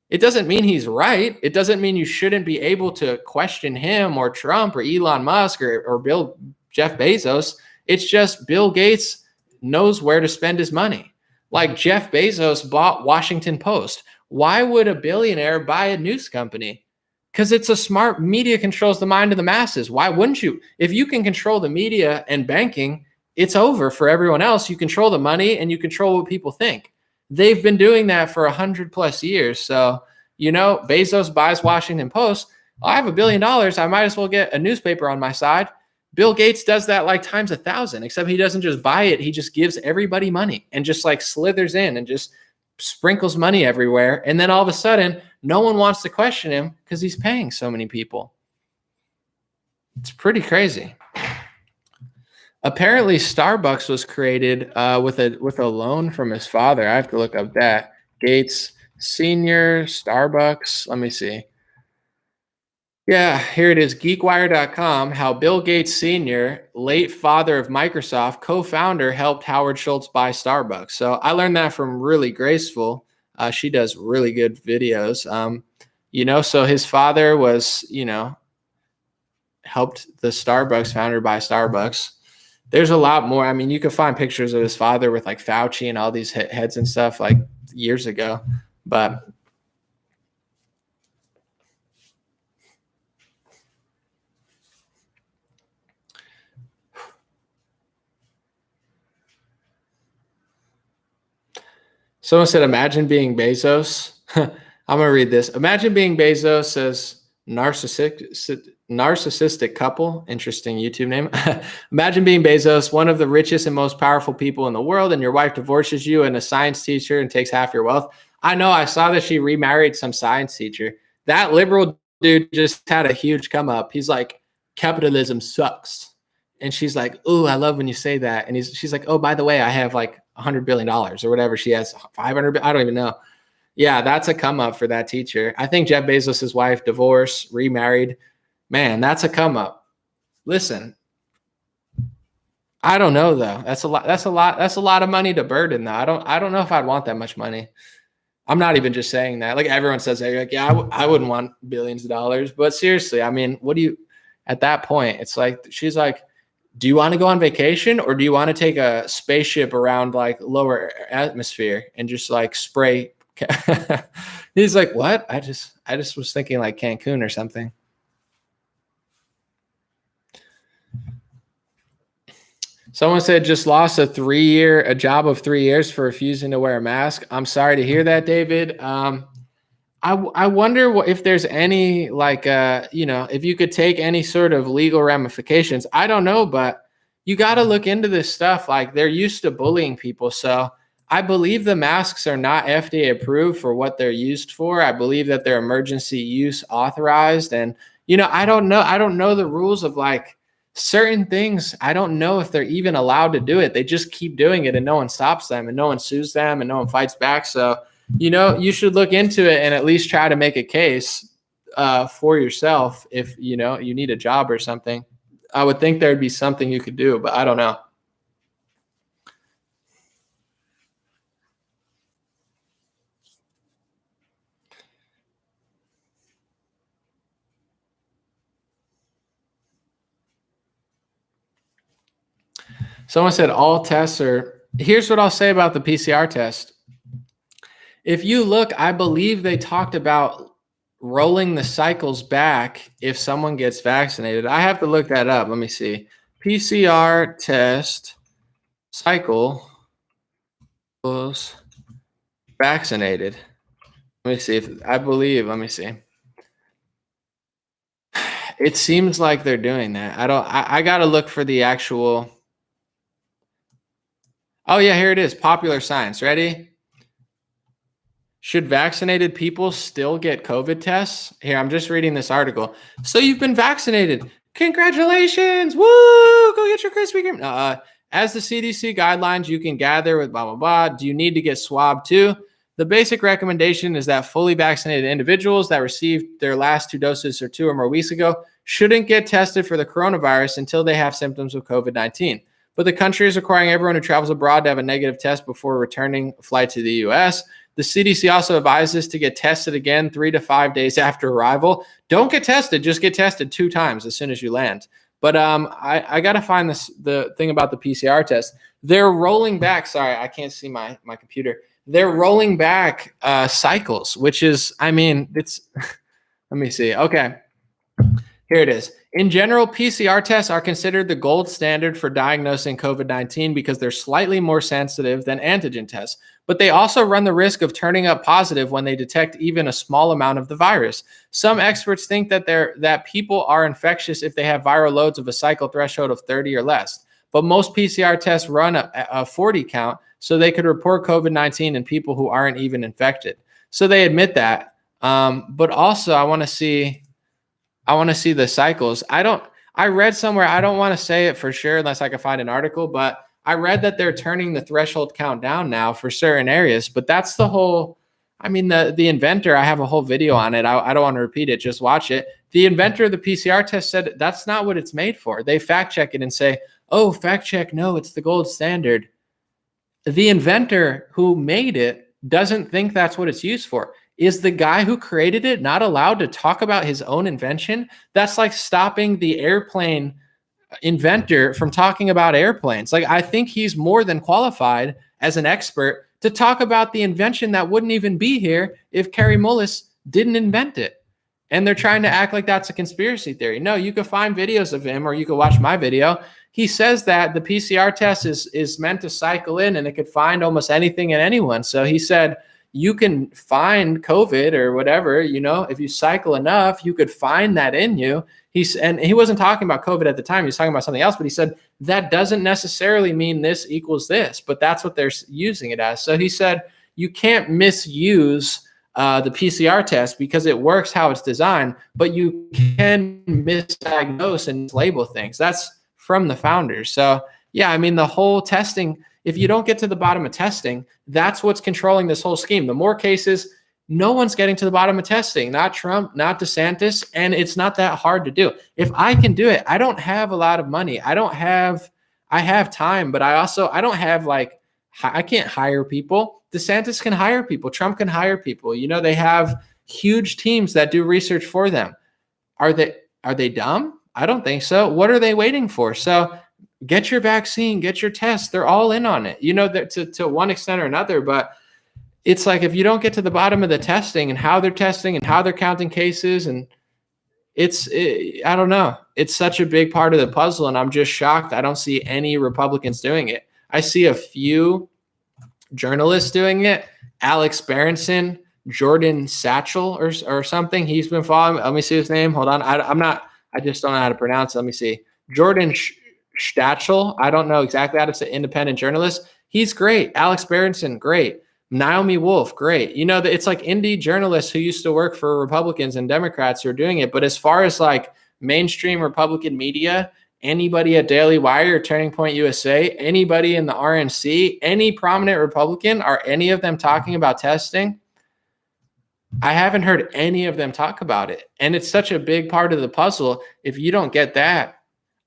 It doesn't mean he's right. It doesn't mean you shouldn't be able to question him or Trump or Elon Musk or Jeff Bezos. It's just Bill Gates knows where to spend his money. Like Jeff Bezos bought Washington Post. Why would a billionaire buy a news company? Because it's a smart media controls the mind of the masses. Why wouldn't you? If you can control the media and banking, it's over for everyone else. You control the money and you control what people think. They've been doing that for 100+ years. So, Bezos buys Washington Post. I have $1 billion. I might as well get a newspaper on my side. Bill Gates does that like times 1,000, except he doesn't just buy it. He just gives everybody money and just like slithers in and just sprinkles money everywhere. And then all of a sudden, no one wants to question him because he's paying so many people. It's pretty crazy. Apparently, Starbucks was created with a loan from his father. I have to look up that. Gates Senior, Starbucks. Let me see. Yeah, here it is. Geekwire.com. How Bill Gates Senior, late father of Microsoft, co-founder, helped Howard Schultz buy Starbucks. So I learned that from Really Graceful. She does really good videos. So his father was, helped the Starbucks founder buy Starbucks. There's a lot more. I mean, you can find pictures of his father with like Fauci and all these heads and stuff like years ago. But someone said, imagine being Bezos. I'm going to read this. Imagine being Bezos, says narcissistic couple. Interesting YouTube name. Imagine being Bezos, one of the richest and most powerful people in the world, and your wife divorces you and a science teacher and takes half your wealth. I know. I saw that she remarried some science teacher. That liberal dude just had a huge come up. He's like, capitalism sucks. And she's like, ooh, I love when you say that. And she's like, oh, by the way, I have like $100 billion or whatever. She has 500. I don't even know. Yeah, that's a come up for that teacher. I think Jeff Bezos' wife divorced, remarried. Man, that's a come up. Listen, I don't know though. That's a lot. That's a lot of money to burden though. I don't know if I'd want that much money. I'm not even just saying that. Like everyone says, that, like, yeah, I wouldn't want billions of dollars. But seriously, I mean, what do you? At that point, it's like she's like, do you want to go on vacation or do you want to take a spaceship around like lower atmosphere and just like spray? He's like, what? I just was thinking like Cancun or something. Someone said just lost a job of 3 years for refusing to wear a mask. I'm sorry to hear that, David. I wonder if there's any like, if you could take any sort of legal ramifications. I don't know, but you got to look into this stuff. Like they're used to bullying people. So I believe the masks are not FDA approved for what they're used for. I believe that they're emergency use authorized. And, I don't know the rules of like, certain things. I don't know if they're even allowed to do it. They just keep doing it and no one stops them and no one sues them and no one fights back. So, you should look into it and at least try to make a case for yourself. If, you need a job or something, I would think there'd be something you could do, but I don't know. Someone said all tests are, here's what I'll say about the PCR test. If you look, I believe they talked about rolling the cycles back if someone gets vaccinated. I have to look that up. Let me see. PCR test cycle was vaccinated. Let me see let me see. It seems like they're doing that. I got to look for the actual. Oh, yeah, here it is. Popular Science. Ready? Should vaccinated people still get COVID tests? Here, I'm just reading this article. So you've been vaccinated. Congratulations. Woo! Go get your Krispy Kreme. As the CDC guidelines, you can gather with blah, blah, blah. Do you need to get swabbed too? The basic recommendation is that fully vaccinated individuals that received their last 2 doses or 2 or more weeks ago shouldn't get tested for the coronavirus until they have symptoms of COVID-19. But the country is requiring everyone who travels abroad to have a negative test before returning flight to the U.S. The CDC also advises to get tested again 3 to 5 days after arrival. Don't get tested. Just get tested 2 times as soon as you land. But I got to find the thing about the PCR test. They're rolling back. Sorry, I can't see my computer. They're rolling back cycles, which is, it's, let me see. Okay, here it is. In general, PCR tests are considered the gold standard for diagnosing COVID-19 because they're slightly more sensitive than antigen tests, but they also run the risk of turning up positive when they detect even a small amount of the virus. Some experts think that people are infectious if they have viral loads of a cycle threshold of 30 or less, but most PCR tests run a 40 count, so they could report COVID-19 in people who aren't even infected. So they admit that, but also I want to see the cycles. I read somewhere, I don't want to say it for sure unless I can find an article, but I read that they're turning the threshold count down now for certain areas, but that's the whole, the inventor, I have a whole video on it. I don't want to repeat it. Just watch it. The inventor of the PCR test said that's not what it's made for. They fact check it and say, oh, fact check. No, it's the gold standard. The inventor who made it doesn't think that's what it's used for. Is the guy who created it not allowed to talk about his own invention? That's like stopping the airplane inventor from talking about airplanes. Like, I think he's more than qualified as an expert to talk about the invention that wouldn't even be here if Kary Mullis didn't invent it. And they're trying to act like that's a conspiracy theory. No, you can find videos of him or you can watch my video. He says that the PCR test is meant to cycle in and it could find almost anything in anyone. So he said, you can find COVID or whatever, if you cycle enough, you could find that in you. And he wasn't talking about COVID at the time. He was talking about something else, but he said that doesn't necessarily mean this equals this, but that's what they're using it as. So he said, you can't misuse the PCR test because it works how it's designed, but you can misdiagnose and label things. That's from the founders. So yeah, the whole testing, if you don't get to the bottom of testing, that's what's controlling this whole scheme. The more cases, No one's getting to the bottom of testing, not Trump, not DeSantis, and it's not that hard to do. If I can do it, I don't have a lot of money. I have time, but I don't have like, I can't hire people. DeSantis can hire people. Trump can hire people. They have huge teams that do research for them. Are they dumb? I don't think so. What are they waiting for? So get your vaccine, get your test. They're all in on it, to one extent or another. But it's like, if you don't get to the bottom of the testing and how they're testing and how they're counting cases, and I don't know. It's such a big part of the puzzle. And I'm just shocked. I don't see any Republicans doing it. I see a few journalists doing it. Alex Berenson, Jordan Satchel or something. He's been following. Let me see his name. Hold on. I just don't know how to pronounce it. Let me see. Jordan Stachel. I don't know exactly how to say, independent journalist. He's great. Alex Berenson, great. Naomi Wolf, great. It's like indie journalists who used to work for Republicans and Democrats who are doing it. But as far as like mainstream Republican media, anybody at Daily Wire or Turning Point USA, anybody in the RNC, any prominent Republican, are any of them talking about testing? I haven't heard any of them talk about it. And it's such a big part of the puzzle. If you don't get that,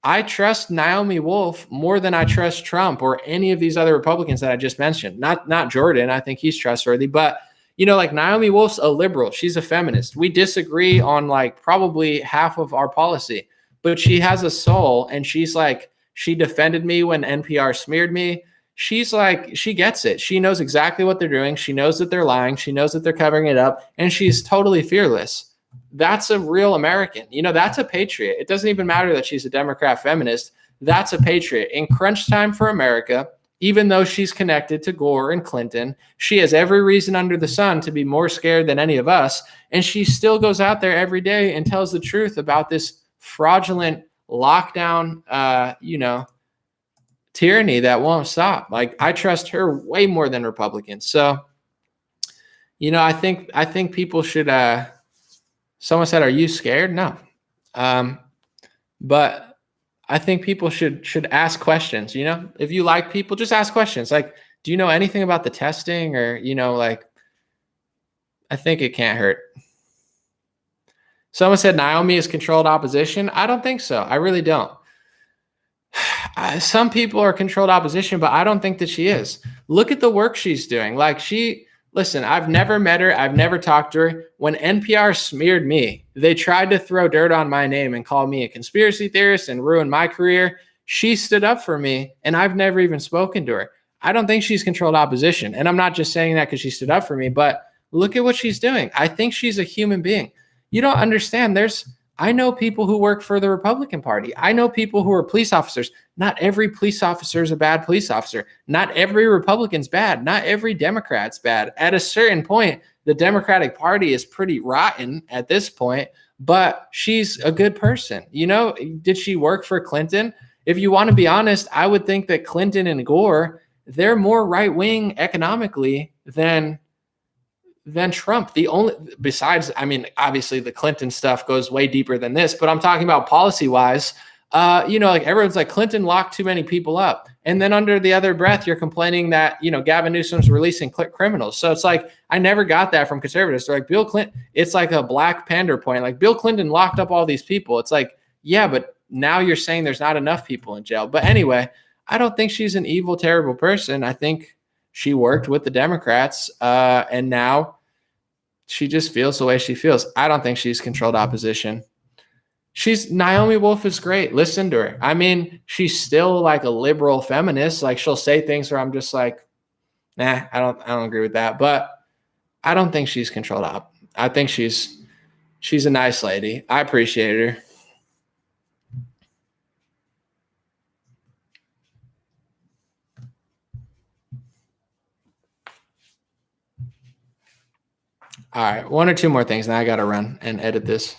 I trust Naomi Wolf more than I trust Trump or any of these other Republicans that I just mentioned. Not Jordan. I think he's trustworthy. But, like Naomi Wolf's a liberal. She's a feminist. We disagree on like probably half of our policy. But she has a soul, and she's like, she defended me when NPR smeared me. She's like, she gets it. She knows exactly what they're doing. She knows that they're lying. She knows that they're covering it up, and she's totally fearless. That's a real American. That's a patriot. It doesn't even matter that she's a Democrat feminist. That's a patriot. In crunch time for America, even though she's connected to Gore and Clinton, she has every reason under the sun to be more scared than any of us. And she still goes out there every day and tells the truth about this fraudulent lockdown, tyranny that won't stop. Like, I trust her way more than Republicans. So, I think people should, someone said, are you scared? No. But I think people should ask questions. If you like people, just ask questions. Like, do you know anything about the testing? Or, I think it can't hurt. Someone said Naomi is controlled opposition. I don't think so. I really don't. Some people are controlled opposition, but I don't think that she is. Look at the work she's doing. Like, listen, I've never met her. I've never talked to her. When NPR smeared me, they tried to throw dirt on my name and call me a conspiracy theorist and ruin my career. She stood up for me, and I've never even spoken to her. I don't think she's controlled opposition. And I'm not just saying that because she stood up for me, but look at what she's doing. I think she's a human being. You don't understand. I know people who work for the Republican Party. I know people who are police officers. Not every police officer is a bad police officer. Not every Republican's bad. Not every Democrat's bad. At a certain point, the Democratic Party is pretty rotten at this point, but she's a good person. Did she work for Clinton? If you want to be honest, I would think that Clinton and Gore, they're more right-wing economically than Trump. Besides, obviously the Clinton stuff goes way deeper than this, but I'm talking about policy-wise. Like everyone's like, Clinton locked too many people up. And then under the other breath, you're complaining that, Gavin Newsom's releasing criminals. So it's like, I never got that from conservatives. They're like, Bill Clinton, it's like a Black Panther point. Like, Bill Clinton locked up all these people. It's like, yeah, but now you're saying there's not enough people in jail. But anyway, I don't think she's an evil, terrible person. I think she worked with the Democrats, and now she just feels the way she feels. I don't think she's controlled opposition. Naomi Wolf is great. Listen to her. She's still like a liberal feminist. Like, she'll say things where I'm just like, nah, I don't agree with that. But I don't think she's controlled op. I think she's a nice lady. I appreciate her. All right, one or two more things, and I got to run and edit this.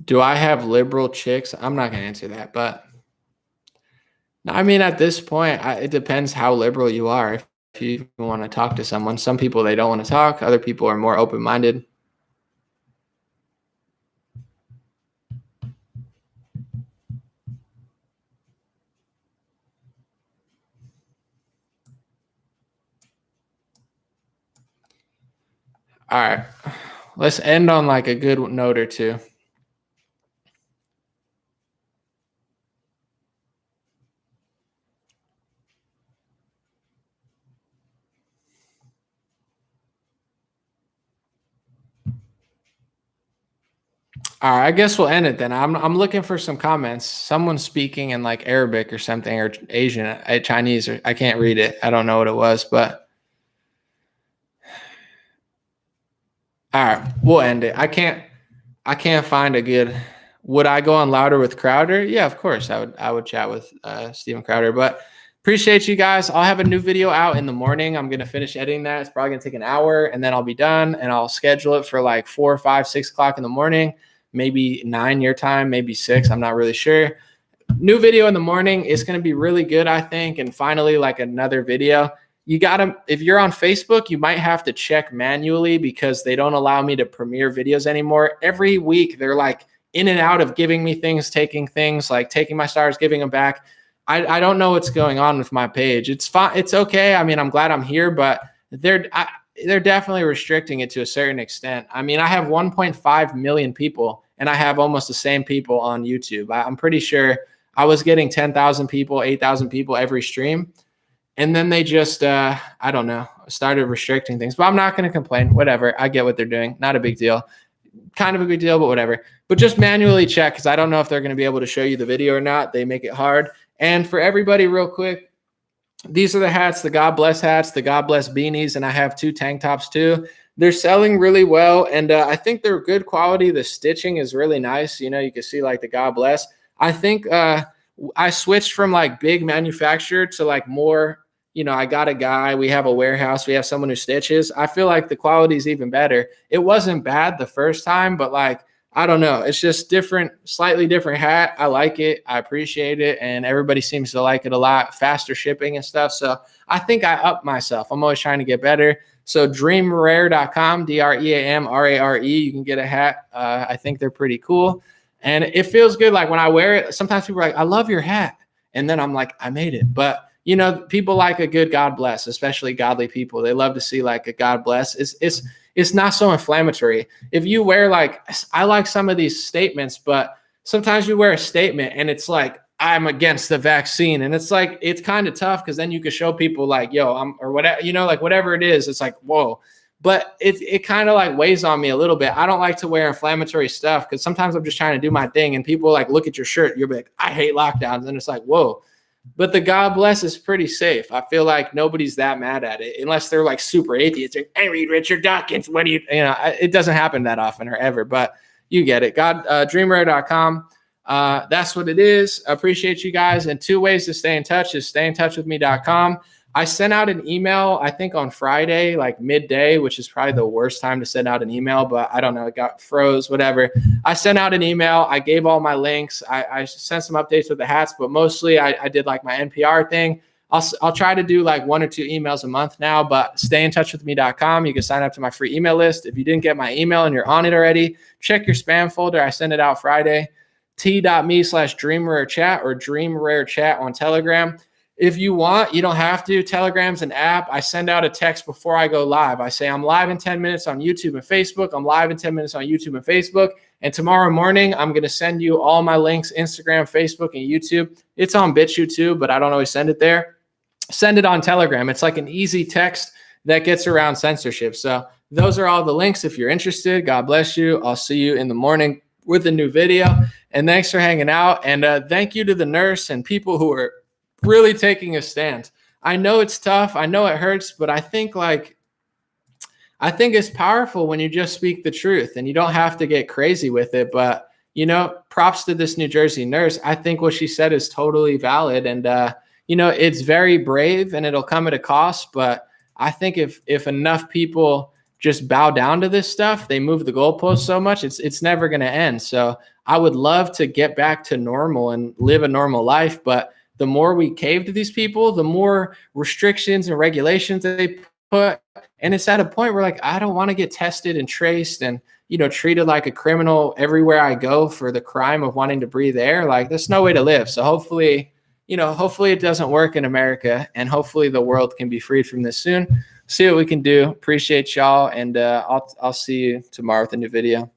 Do I have liberal chicks? I'm not going to answer that, but at this point, it depends how liberal you are. If you want to talk to someone, some people, they don't want to talk. Other people are more open-minded. All right. Let's end on like a good note or two. All right, I guess we'll end it then. I'm looking for some comments. Someone speaking in like Arabic or something, or Asian, Chinese, or I can't read it. I don't know what it was, but all right, we'll end it. I can't find a good. Would I go on louder with Crowder? Yeah, of course. I would chat with Steven Crowder. But appreciate you guys. I'll have a new video out in the morning. I'm gonna finish editing that. It's probably gonna take an hour, and then I'll be done. And I'll schedule it for like 4, 5, 6 o'clock in the morning. Maybe 9 your time, maybe 6. I'm not really sure. New video in the morning is gonna be really good, I think. And finally, like another video. You gotta, if you're on Facebook, you might have to check manually because they don't allow me to premiere videos anymore. Every week they're like in and out of giving me things, taking things, like taking my stars, giving them back. I don't know what's going on with my page. It's fine. It's okay. I mean, I'm glad I'm here, but they're definitely restricting it to a certain extent. I mean, I have 1.5 million people and I have almost the same people on YouTube. I'm pretty sure I was getting 10,000 people, 8,000 people every stream. And then they just, I don't know, started restricting things. But I'm not going to complain. Whatever. I get what they're doing. Not a big deal. Kind of a big deal, but whatever. But just manually check because I don't know if they're going to be able to show you the video or not. They make it hard. And for everybody, real quick, these are the hats, the God Bless hats, the God Bless beanies, and I have 2 tank tops too. They're selling really well, and I think they're good quality. The stitching is really nice. You know, you can see like the God Bless. I think I switched from like big manufacturer to like more, you know, I got a guy, we have a warehouse, we have someone who stitches. I feel like the quality is even better. It wasn't bad the first time, but like, I don't know. It's just different, slightly different hat. I like it. I appreciate it. And everybody seems to like it a lot. Faster shipping and stuff. So I think I upped myself. I'm always trying to get better. So dreamrare.com, DREAMRARE. You can get a hat. I think they're pretty cool. And it feels good. Like when I wear it, sometimes people are like, I love your hat. And then I'm like, I made it. But you know, people like a good God bless, especially godly people. They love to see like a God bless. It's not so inflammatory. If you wear like, I like some of these statements, but sometimes you wear a statement and it's like, I'm against the vaccine. And it's like, it's kind of tough because then you can show people like, yo, or whatever, you know, like whatever it is, it's like, whoa. But it kind of like weighs on me a little bit. I don't like to wear inflammatory stuff because sometimes I'm just trying to do my thing and people like look at your shirt. You're like, I hate lockdowns. And it's like, whoa. But the God bless is pretty safe. I feel like nobody's that mad at it unless they're like super atheists. Like, I read Richard Dawkins. What do you know, it doesn't happen that often or ever, but you get it. dreamrare.com. That's what it is. I appreciate you guys. And 2 ways to stay in touch is stayintouchwithme.com. I sent out an email, I think on Friday, like midday, which is probably the worst time to send out an email, but I don't know, it got froze, whatever. I sent out an email. I gave all my links. I sent some updates with the hats, but mostly I did like my NPR thing. I'll try to do like 1 or 2 emails a month now, but stayintouchwithme.com. You can sign up to my free email list. If you didn't get my email and you're on it already, check your spam folder. I sent it out Friday. t.me/dreamrarechat or dreamrarechat on Telegram. If you want, you don't have to. Telegram's an app. I send out a text before I go live. I say I'm live in 10 minutes on YouTube and Facebook. I'm live in 10 minutes on YouTube and Facebook. And tomorrow morning, I'm going to send you all my links, Instagram, Facebook, and YouTube. It's on BitChute too, but I don't always send it there. Send it on Telegram. It's like an easy text that gets around censorship. So those are all the links if you're interested. God bless you. I'll see you in the morning with a new video. And thanks for hanging out. And thank you to the nurse and people who are really taking a stand. I know it's tough. I know it hurts, but I think it's powerful when you just speak the truth and you don't have to get crazy with it. But, you know, props to this New Jersey nurse. I think what she said is totally valid. And, you know, it's very brave and it'll come at a cost. But I think if enough people just bow down to this stuff, they move the goalposts so much, it's never going to end. So I would love to get back to normal and live a normal life. But the more we cave to these people, the more restrictions and regulations that they put. And it's at a point where like, I don't want to get tested and traced and, you know, treated like a criminal everywhere I go for the crime of wanting to breathe air. Like there's no way to live. So hopefully it doesn't work in America and hopefully the world can be freed from this soon. see what we can do. Appreciate y'all, and I'll see you tomorrow with a new video.